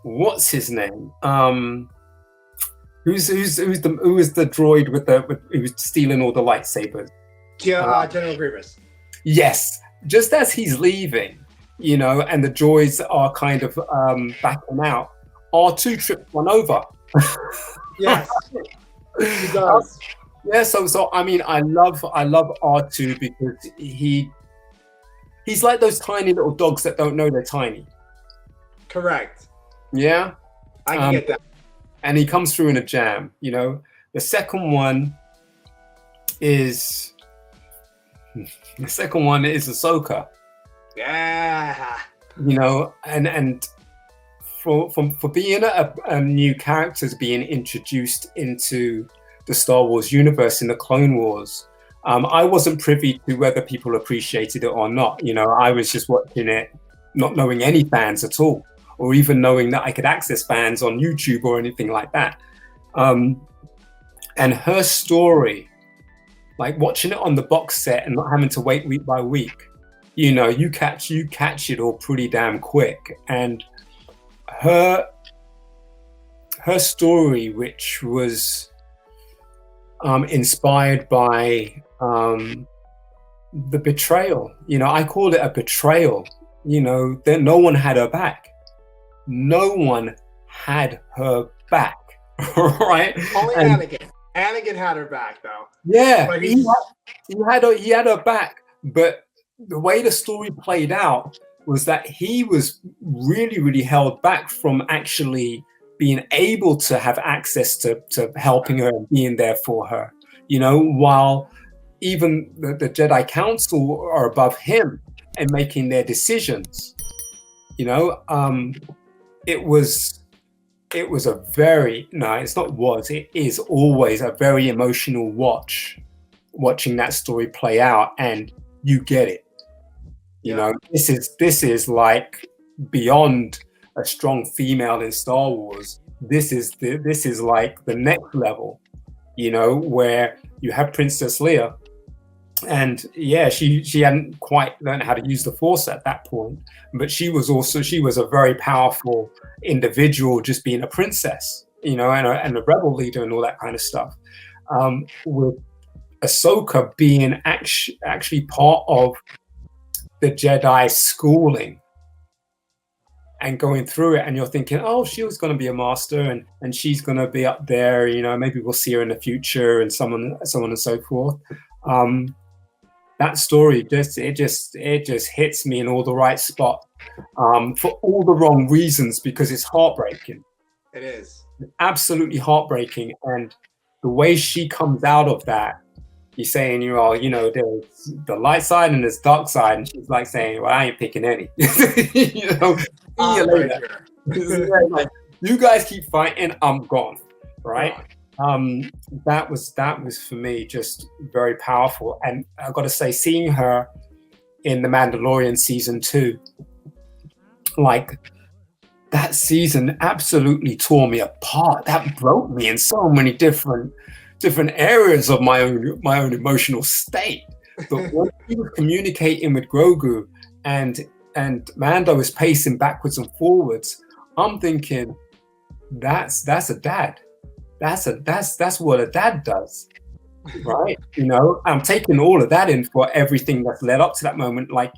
what's his name? Who is the droid who was stealing all the lightsabers? General Grievous. Yes, just as he's leaving, you know, and the droids are kind of backing out, R2 trips one over. Yes, he does. Yeah, so I mean, I love R2 because he's like those tiny little dogs that don't know they're tiny. Correct. Yeah, I can get that. And he comes through in a jam, you know. The second one is Ahsoka. Yeah. You know, and for being a new character being introduced into the Star Wars universe in the Clone Wars, I wasn't privy to whether people appreciated it or not. You know, I was just watching it, not knowing any fans at all, or even knowing that I could access fans on YouTube or anything like that. And her story, like watching it on the box set and not having to wait week by week, you know, you catch it all pretty damn quick. And her story, which was inspired by the betrayal, you know, I call it a betrayal. You know, that no one had her back. No one had her back, right? Only Anakin. Anakin had her back, though. Yeah, he had her back. But the way the story played out was that he was really, really held back from actually being able to have access to helping her and being there for her, you know, while even the Jedi Council are above him and making their decisions. You know, it is always a very emotional watching that story play out, and you get it. You know, this is like beyond a strong female in Star Wars. This is like the next level, you know, where you have Princess Leia, and yeah, she hadn't quite learned how to use the Force at that point, but she was a very powerful individual, just being a princess, you know, and a rebel leader and all that kind of stuff. With Ahsoka being actually part of the Jedi schooling and going through it, and you're thinking, oh, she was going to be a master, and she's going to be up there, you know, maybe we'll see her in the future, and so on and so forth. That story just hits me in all the right spot, for all the wrong reasons, because it's heartbreaking. It is absolutely heartbreaking, and the way she comes out of that. You're saying, you know, there's the light side and there's dark side, and she's like saying, well, I ain't picking any. You know, see you later. Like, you guys keep fighting, I'm gone, right? That was for me just very powerful. And I've got to say, seeing her in The Mandalorian season 2, like, that season absolutely tore me apart. That broke me in so many different areas of my own emotional state. But when he was communicating with Grogu and Mando was pacing backwards and forwards, I'm thinking, that's a dad. That's what a dad does, right? You know, I'm taking all of that in for everything that's led up to that moment. Like,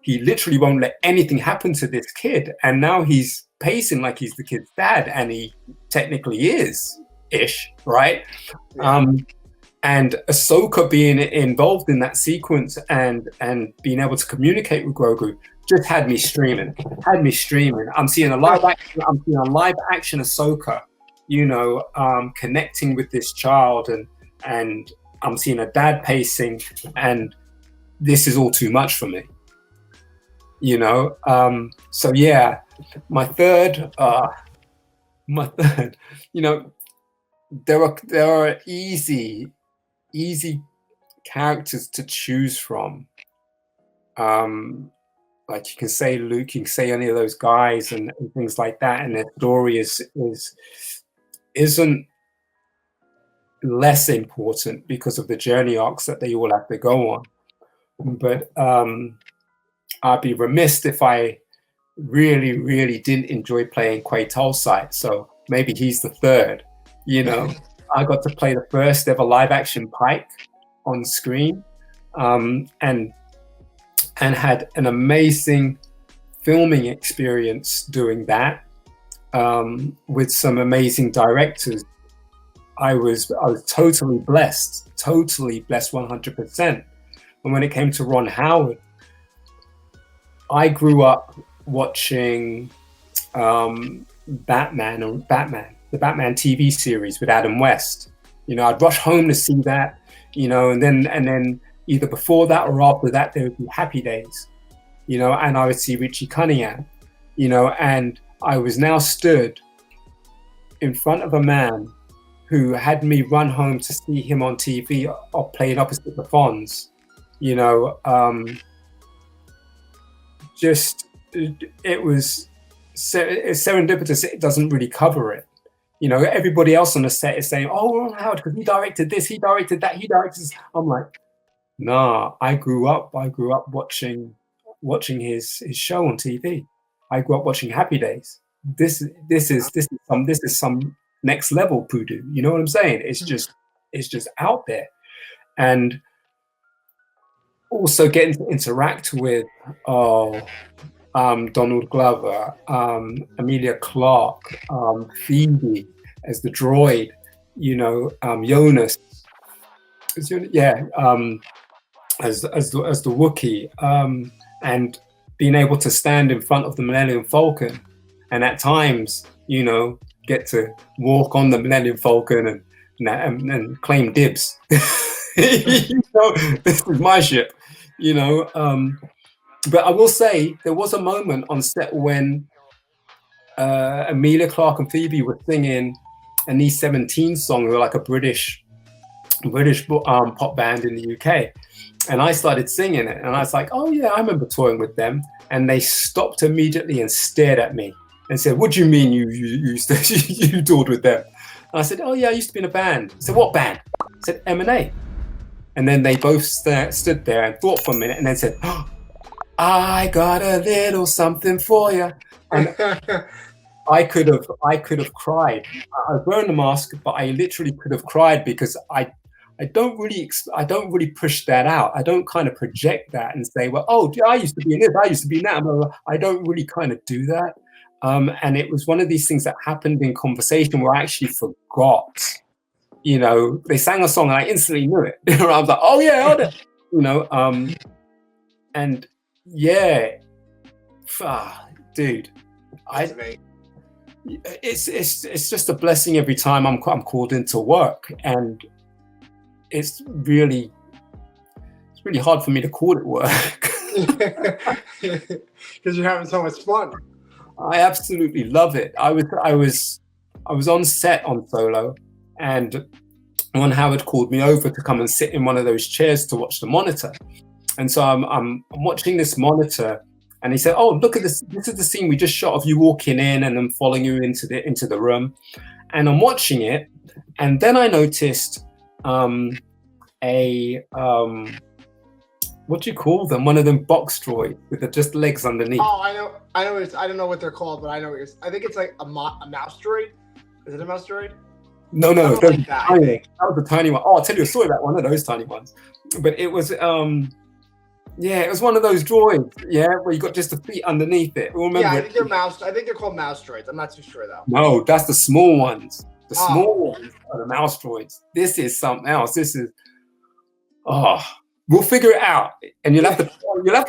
he literally won't let anything happen to this kid, and now he's pacing like he's the kid's dad, and he technically is. Right? And Ahsoka being involved in that sequence and being able to communicate with Grogu just had me streaming. I'm seeing a live action Ahsoka, you know, connecting with this child, and I'm seeing a dad pacing, and this is all too much for me. You know, so yeah, my third, you know. There are easy characters to choose from. Like, you can say Luke, you can say any of those guys and things like that, and their story isn't less important because of the journey arcs that they all have to go on. But I'd be remiss if I really, really didn't enjoy playing Dee Tails I, so maybe he's the third. You know, I got to play the first ever live action Pike on screen, and had an amazing filming experience doing that, with some amazing directors. I was totally blessed 100%. And when it came to Ron Howard, I grew up watching Batman, the Batman TV series with Adam West. You know, I'd rush home to see that, you know, and then either before that or after that, there would be Happy Days, you know, and I would see Richie Cunningham, you know, and I was now stood in front of a man who had me run home to see him on TV or playing opposite the Fonz, you know. It was serendipitous. It doesn't really cover it. You know, everybody else on the set is saying, oh, Ron Howard, because he directed this, he directed that, he directed this. I'm like, nah, I grew up watching his show on TV. I grew up watching Happy Days. This is some next level voodoo. You know what I'm saying? It's just out there. And also getting to interact with Donald Glover, Emilia Clarke, Phoebe as the droid, you know, Jonas, as the Wookiee, and being able to stand in front of the Millennium Falcon, and at times you know, get to walk on the Millennium Falcon and claim dibs. You know, this is my ship, you know. But I will say there was a moment on set when Emilia Clarke and Phoebe were singing an E17 song. They were like a British pop band in the UK. And I started singing it. And I was like, oh, yeah, I remember touring with them. And they stopped immediately and stared at me and said, what do you mean you toured with them? And I said, oh, yeah, I used to be in a band. I said, what band? I said, M&A. And then they both stood there and thought for a minute and then said, oh, I got a little something for you. And I could have cried. I was wearing the mask, but I literally could have cried because I don't really push that out. I don't kind of project that and say, well, oh, I used to be in this, I used to be in that. I don't really kind of do that. And it was one of these things that happened in conversation where I actually forgot. You know, they sang a song and I instantly knew it. I was like, oh yeah, you know, and yeah, dude, it's just a blessing every time I'm called into work, and it's really hard for me to call it work because you're having so much fun. I absolutely love it. I was on set on Solo, and Ron Howard called me over to come and sit in one of those chairs to watch the monitor. And so I'm watching this monitor, and he said, "Oh, look at this! This is the scene we just shot of you walking in and then following you into the room." And I'm watching it, and then I noticed what do you call them? One of them box droids with just legs underneath. Oh, I know. I don't know what they're called, but I know I think it's like a mouse droid. Is it a mouse droid? No, that was a tiny one. Oh, I'll tell you a story about one of those tiny ones. But it was, it was one of those droids, where you got just the feet underneath it. Remember I think they're called mouse droids. I'm not too sure though. No, that's the small ones. The small ones are the mouse droids. This is something else. This is, we'll figure it out, and you'll have to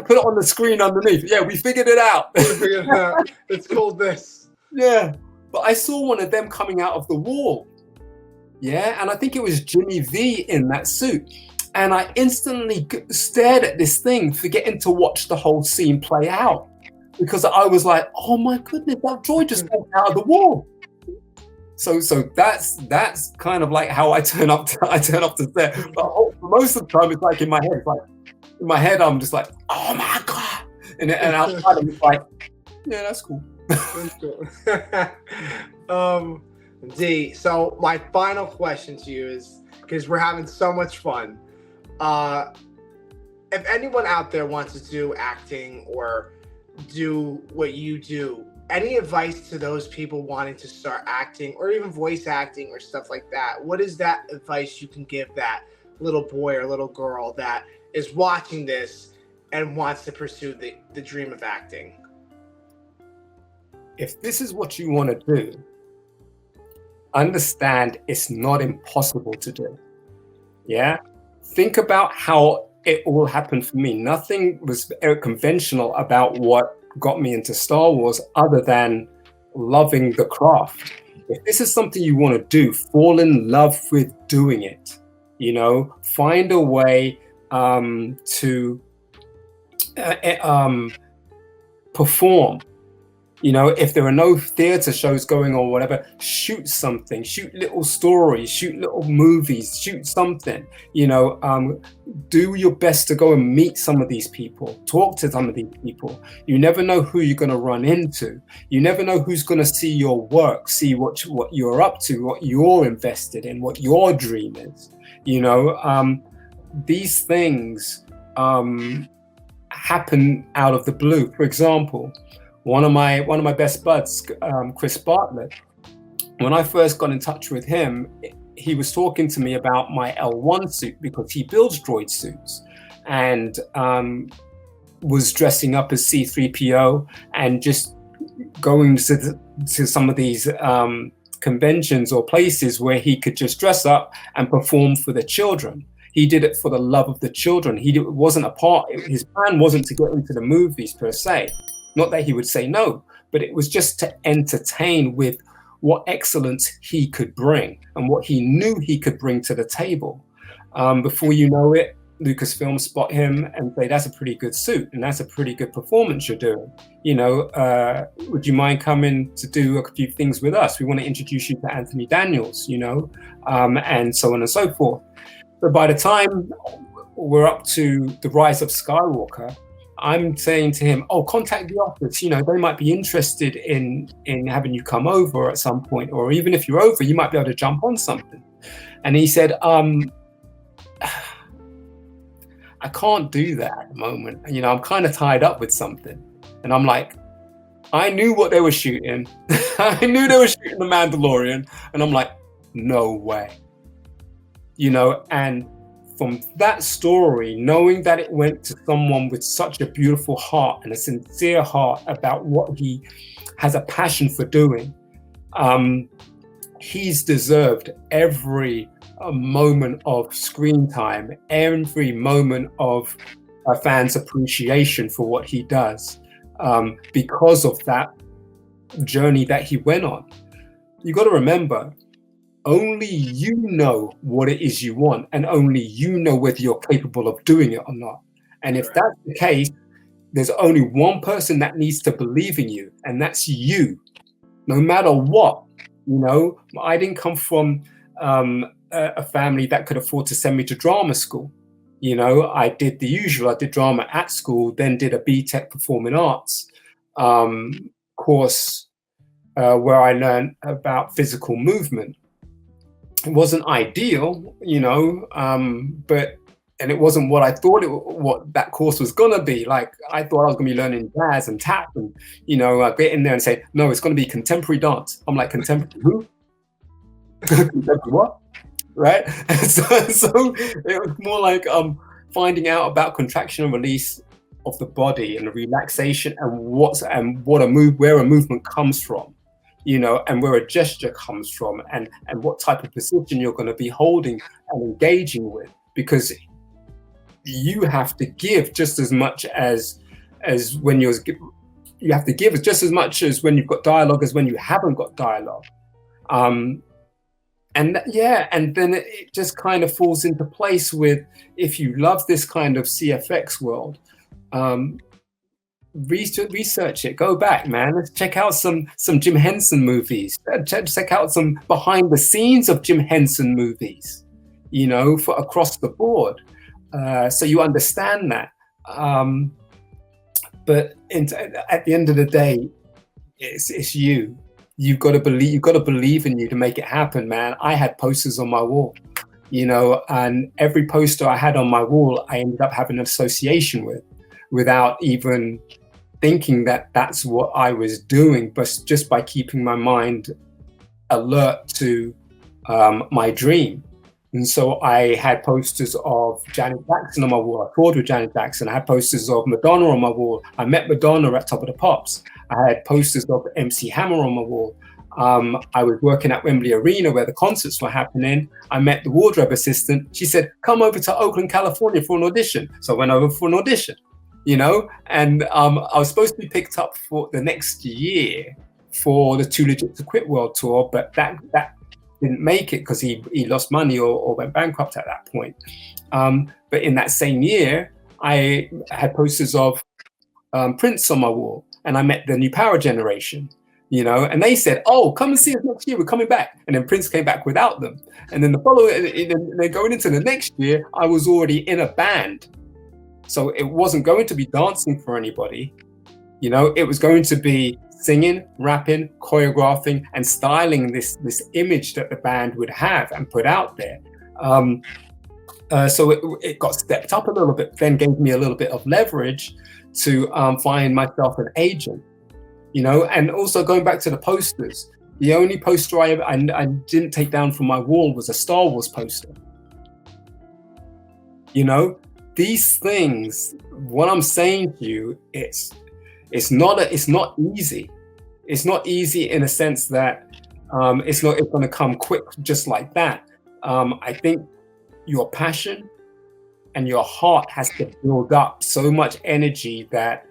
put it on the screen underneath. Yeah, we figured it out. It's called this. Yeah, but I saw one of them coming out of the wall. Yeah, and I think it was Jimmy V in that suit. And I instantly stared at this thing, forgetting to watch the whole scene play out. Because I was like, oh my goodness, that droid just walked out of the wall. So that's kind of like how I turn up to set. But most of the time, it's like in my head. It's like, in my head, I'm just like, oh my God. And outside, I'm just like, yeah, that's cool. That's cool. Dee, so my final question to you is, because we're having so much fun, if anyone out there wants to do acting or do what you do, any advice to those people wanting to start acting or even voice acting or stuff like that? What is that advice you can give that little boy or little girl that is watching this and wants to pursue the dream of acting? If this is what you want to do, understand it's not impossible to do. Yeah? Think about how it all happened for me. Nothing was conventional about what got me into Star Wars other than loving the craft. If this is something you want to do, fall in love with doing it. You know, find a way to perform. You know, if there are no theater shows going or whatever, shoot something, shoot little stories, shoot little movies, shoot something, you know, do your best to go and meet some of these people, talk to some of these people. You never know who you're going to run into. You never know who's going to see your work, see what you're up to, what you're invested in, what your dream is. You know, these things happen out of the blue. For example, one of my best buds, Chris Bartlett, when I first got in touch with him, he was talking to me about my L1 suit because he builds droid suits, and was dressing up as C-3PO and just going to some of these conventions or places where he could just dress up and perform for the children. He did it for the love of the children. His plan wasn't to get into the movies per se. Not that he would say no, but it was just to entertain with what excellence he could bring and what he knew he could bring to the table. Before you know it, Lucasfilm spot him and say, that's a pretty good suit and that's a pretty good performance you're doing. Would you mind coming to do a few things with us? We want to introduce you to Anthony Daniels, and so on and so forth. But by the time we're up to The Rise of Skywalker, I'm saying to him, contact the office. They might be interested in having you come over at some point, or even if you're over, you might be able to jump on something. And he said, I can't do that at the moment. I'm kind of tied up with something. And I'm like, I knew what they were shooting. I knew they were shooting The Mandalorian. And I'm like, no way. And from that story, knowing that it went to someone with such a beautiful heart and a sincere heart about what he has a passion for doing, he's deserved every moment of screen time, every moment of a fan's appreciation for what he does, because of that journey that he went on. You got to remember, only you know what it is you want, and only you know whether you're capable of doing it or not. And if that's the case, there's only one person that needs to believe in you, and that's you, no matter what. I didn't come from a family that could afford to send me to drama school. I did the usual. I did drama at school, then did a BTEC Performing Arts course where I learned about physical movement. It wasn't ideal, and it wasn't what I thought what that course was gonna be. Like, I thought I was gonna be learning jazz and tap, and I get in there and say, no, it's gonna be contemporary dance. I'm like, contemporary who? Contemporary what? Right? So it was more like finding out about contraction and release of the body and the relaxation and where a movement comes from, and where a gesture comes from, and what type of position you're going to be holding and engaging with, because you have to give just as much as when you have to give just as much as when you've got dialogue as when you haven't got dialogue. And then it just kind of falls into place with, if you love this kind of CFX world, research it, go back, man. Let's check out some Jim Henson movies. Check out some behind the scenes of Jim Henson movies, for across the board, so you understand that. But at the end of the day, it's you. You've got to believe in you to make it happen, man. I had posters on my wall, and every poster I had on my wall, I ended up having an association with, without even thinking that that's what I was doing, but just by keeping my mind alert to my dream. And so I had posters of Janet Jackson on my wall. I toured with Janet Jackson. I had posters of Madonna on my wall. I met Madonna at Top of the Pops. I had posters of MC Hammer on my wall. I was working at Wembley Arena where the concerts were happening. I met the wardrobe assistant. She said, come over to Oakland, California for an audition. So I went over for an audition, and I was supposed to be picked up for the next year for the Too Legit to Quit World Tour, but that didn't make it because he lost money or went bankrupt at that point. But in that same year, I had posters of Prince on my wall, and I met the New Power Generation, and they said, oh, come and see us next year, we're coming back. And then Prince came back without them. And then they're going into the next year, I was already in a band. So it wasn't going to be dancing for anybody, it was going to be singing, rapping, choreographing, and styling this image that the band would have and put out there. So it got stepped up a little bit, then gave me a little bit of leverage to find myself an agent, and also going back to the posters, the only poster I didn't take down from my wall was a Star Wars poster. These things, what I'm saying to you, it's not easy. It's not easy in a sense that it's going to come quick just like that. I think your passion and your heart has to build up so much energy that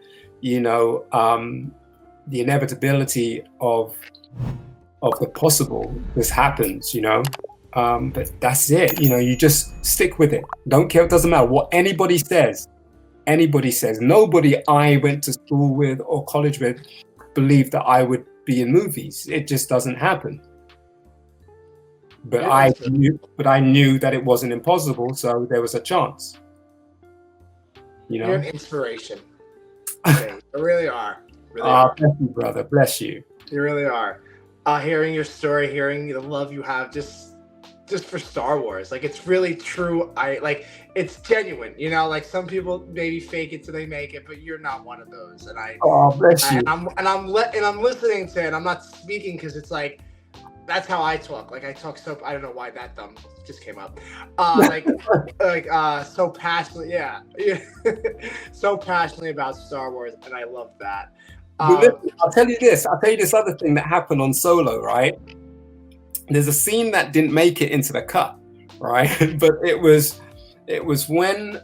the inevitability of the possible just happens, you know. But that's it, you know. You just stick with it. Don't care. It doesn't matter what anybody says. Nobody I went to school with or college with believed that I would be in movies. It just doesn't happen. But I knew that it wasn't impossible, so there was a chance. You know, you're an inspiration. You really are. Really bless you, brother. Bless you. You really are. Hearing your story, hearing the love you have, just for Star Wars, like it's really true. It's genuine. You know, like some people maybe fake it till they make it, but you're not one of those. And bless you. I'm listening to it. I'm not speaking because it's like. That's how I talk. Like I talk so I don't know why that dumb just came up. So passionately, yeah. So passionately about Star Wars, and I love that. I'll tell you this other thing that happened on Solo, right? There's a scene that didn't make it into the cut, right? But it was when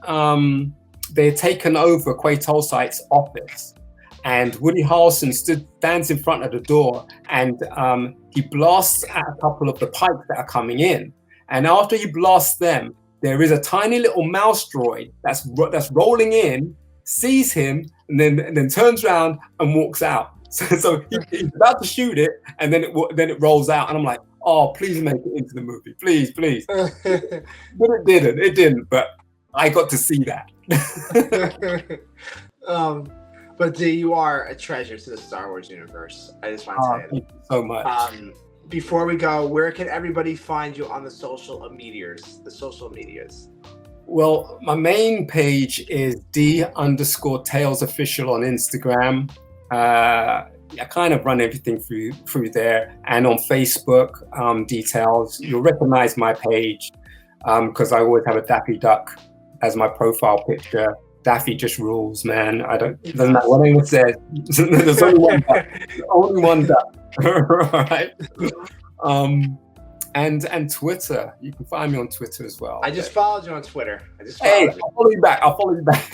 they had taken over Quay Tolsite's office. And Woody Harrelson stands in front of the door, and he blasts at a couple of the pipes that are coming in. And after he blasts them, there is a tiny little mouse droid that's rolling in, sees him, and then turns around and walks out. So he's about to shoot it, and then it rolls out. And I'm like, oh, please make it into the movie, please. But it didn't. But I got to see that. But Dee, you are a treasure to the Star Wars universe. I just want to say thank you so much. Before we go, where can everybody find you on the social medias? Well, my main page is Dee_Tails Official on Instagram. I kind of run everything through there, and on Facebook, Dee Tails. You'll recognize my page because I always have a Daffy Duck as my profile picture. Daffy just rules, man. It doesn't matter what anyone says. There's only one duck. Right? And Twitter. You can find me on Twitter as well. I just followed you on Twitter. I'll follow you back.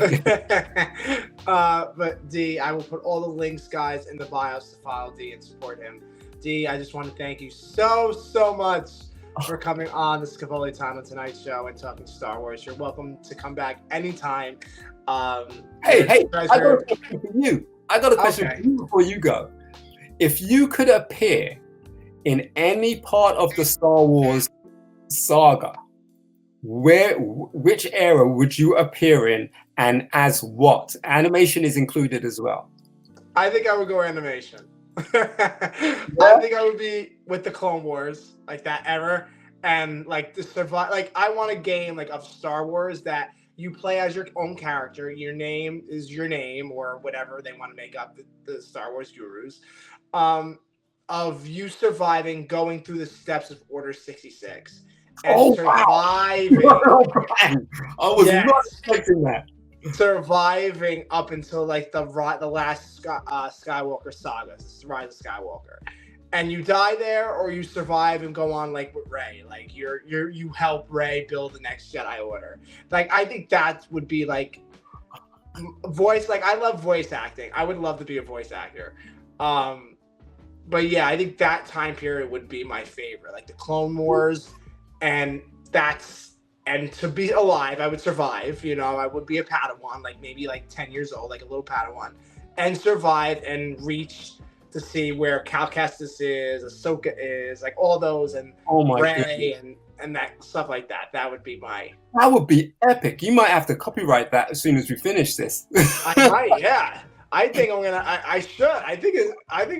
But Dee, I will put all the links, guys, in the bios to follow Dee and support him. Dee, I just want to thank you so much for coming on the Scevoli Time on Tonight Show and talking Star Wars. You're welcome to come back anytime. Hey, I got a question for you. For you before you go. If you could appear in any part of the Star Wars saga, which era would you appear in, and as what? Animation is included as well. I think I would go animation. I think I would be with the Clone Wars, like that era, and like to survive. Like I want a game like of Star Wars that you play as your own character. Your name is your name, or whatever they want to make up the Star Wars gurus. Of you surviving, going through the steps of Order 66, and surviving. Wow. I was not expecting that. Surviving up until like the last Skywalker saga, the Rise of Skywalker, and you die there, or you survive and go on like with Rey, like you help Rey build the next Jedi Order. Like I think that would be like voice. Like I love voice acting. I would love to be a voice actor. But yeah, I think that time period would be my favorite, like the Clone Wars, and to be alive, I would survive. You know, I would be a Padawan, like maybe like 10 years old, like a little Padawan, and survive and reach to see where Cal Kestis is, Ahsoka is, like all those, and Rey and that stuff like that. That would be That would be epic. You might have to copyright that as soon as we finish this. I might, yeah. I think I'm gonna. I should. I think it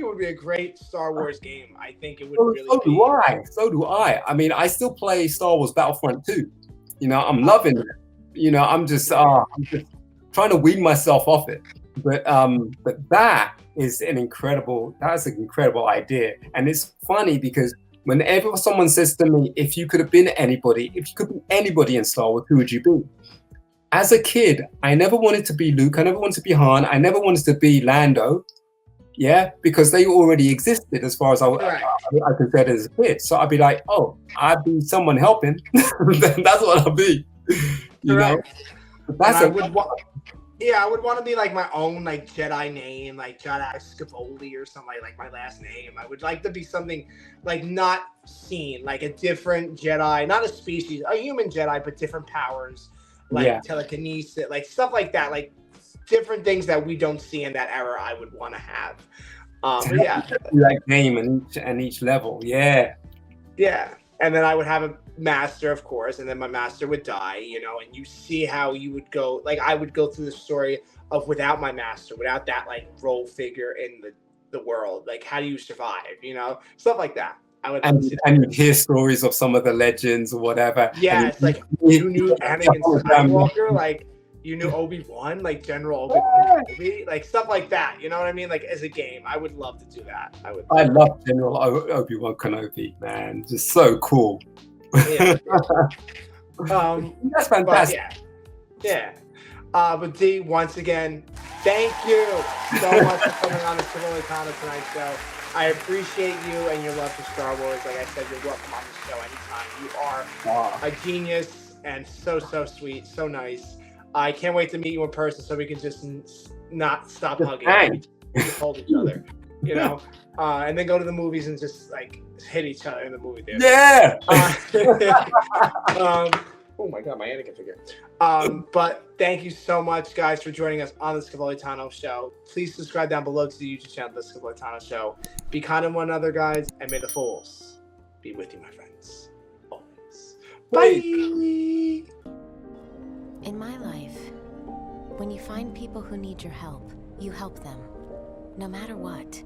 would be a great Star Wars game. I think it would really. So do I. I mean, I still play Star Wars Battlefront 2. You know, I'm loving it. You know, I'm just trying to wean myself off it. But that's an incredible idea. And it's funny because whenever someone says to me, if you could be anybody in Star Wars, who would you be? As a kid, I never wanted to be Luke. I never wanted to be Han. I never wanted to be Lando. Yeah, because they already existed as far as I considered as a kid. So I'd be like, oh, I'd be someone helping. That's what I'll be. You know? Yeah, I would want to be like my own like Jedi name, like Jedi Scevoli or something like my last name. I would like to be something like not seen, like a different Jedi, not a species, a human Jedi, but different powers, Yeah. like telekinesis, like stuff like that, like different things that we don't see in that era. I would want to have. But yeah, That game and each level. Yeah. yeah. And then I would have a master, of course, and then my master would die, you know, and you see how you would go. Like I would go through the story of without my master, without that like role figure in the world. Like how do you survive, you know, stuff like that. I would love to see that. And you hear stories of some of the legends or whatever. Yeah, it's like you knew Anakin Skywalker, like you knew Obi-Wan, like General Obi-Wan Kenobi, like stuff like that. You know what I mean? Like as a game, I would love to do that. I love General Obi-Wan Kenobi, man. Just so cool. Yeah. That's fantastic. Yeah. But Dee, once again, thank you so much for coming on the Scevoli Tano Tonight show. I appreciate you and your love for Star Wars. Like I said, you're welcome on the show anytime. You are a genius and so sweet, so nice. I can't wait to meet you in person so we can just not stop hugging. Just hold each other, you know, and then go to the movies and just like hit each other in the movie theater. Yeah. Oh my God, my Anakin figure. But thank you so much, guys, for joining us on the Scevoli Tano Show. Please subscribe down below to the YouTube channel, the Scevoli Tano Show. Be kind to one another, guys, and may the Force be with you, my friends. Always. Bye. In my life, when you find people who need your help, you help them, no matter what.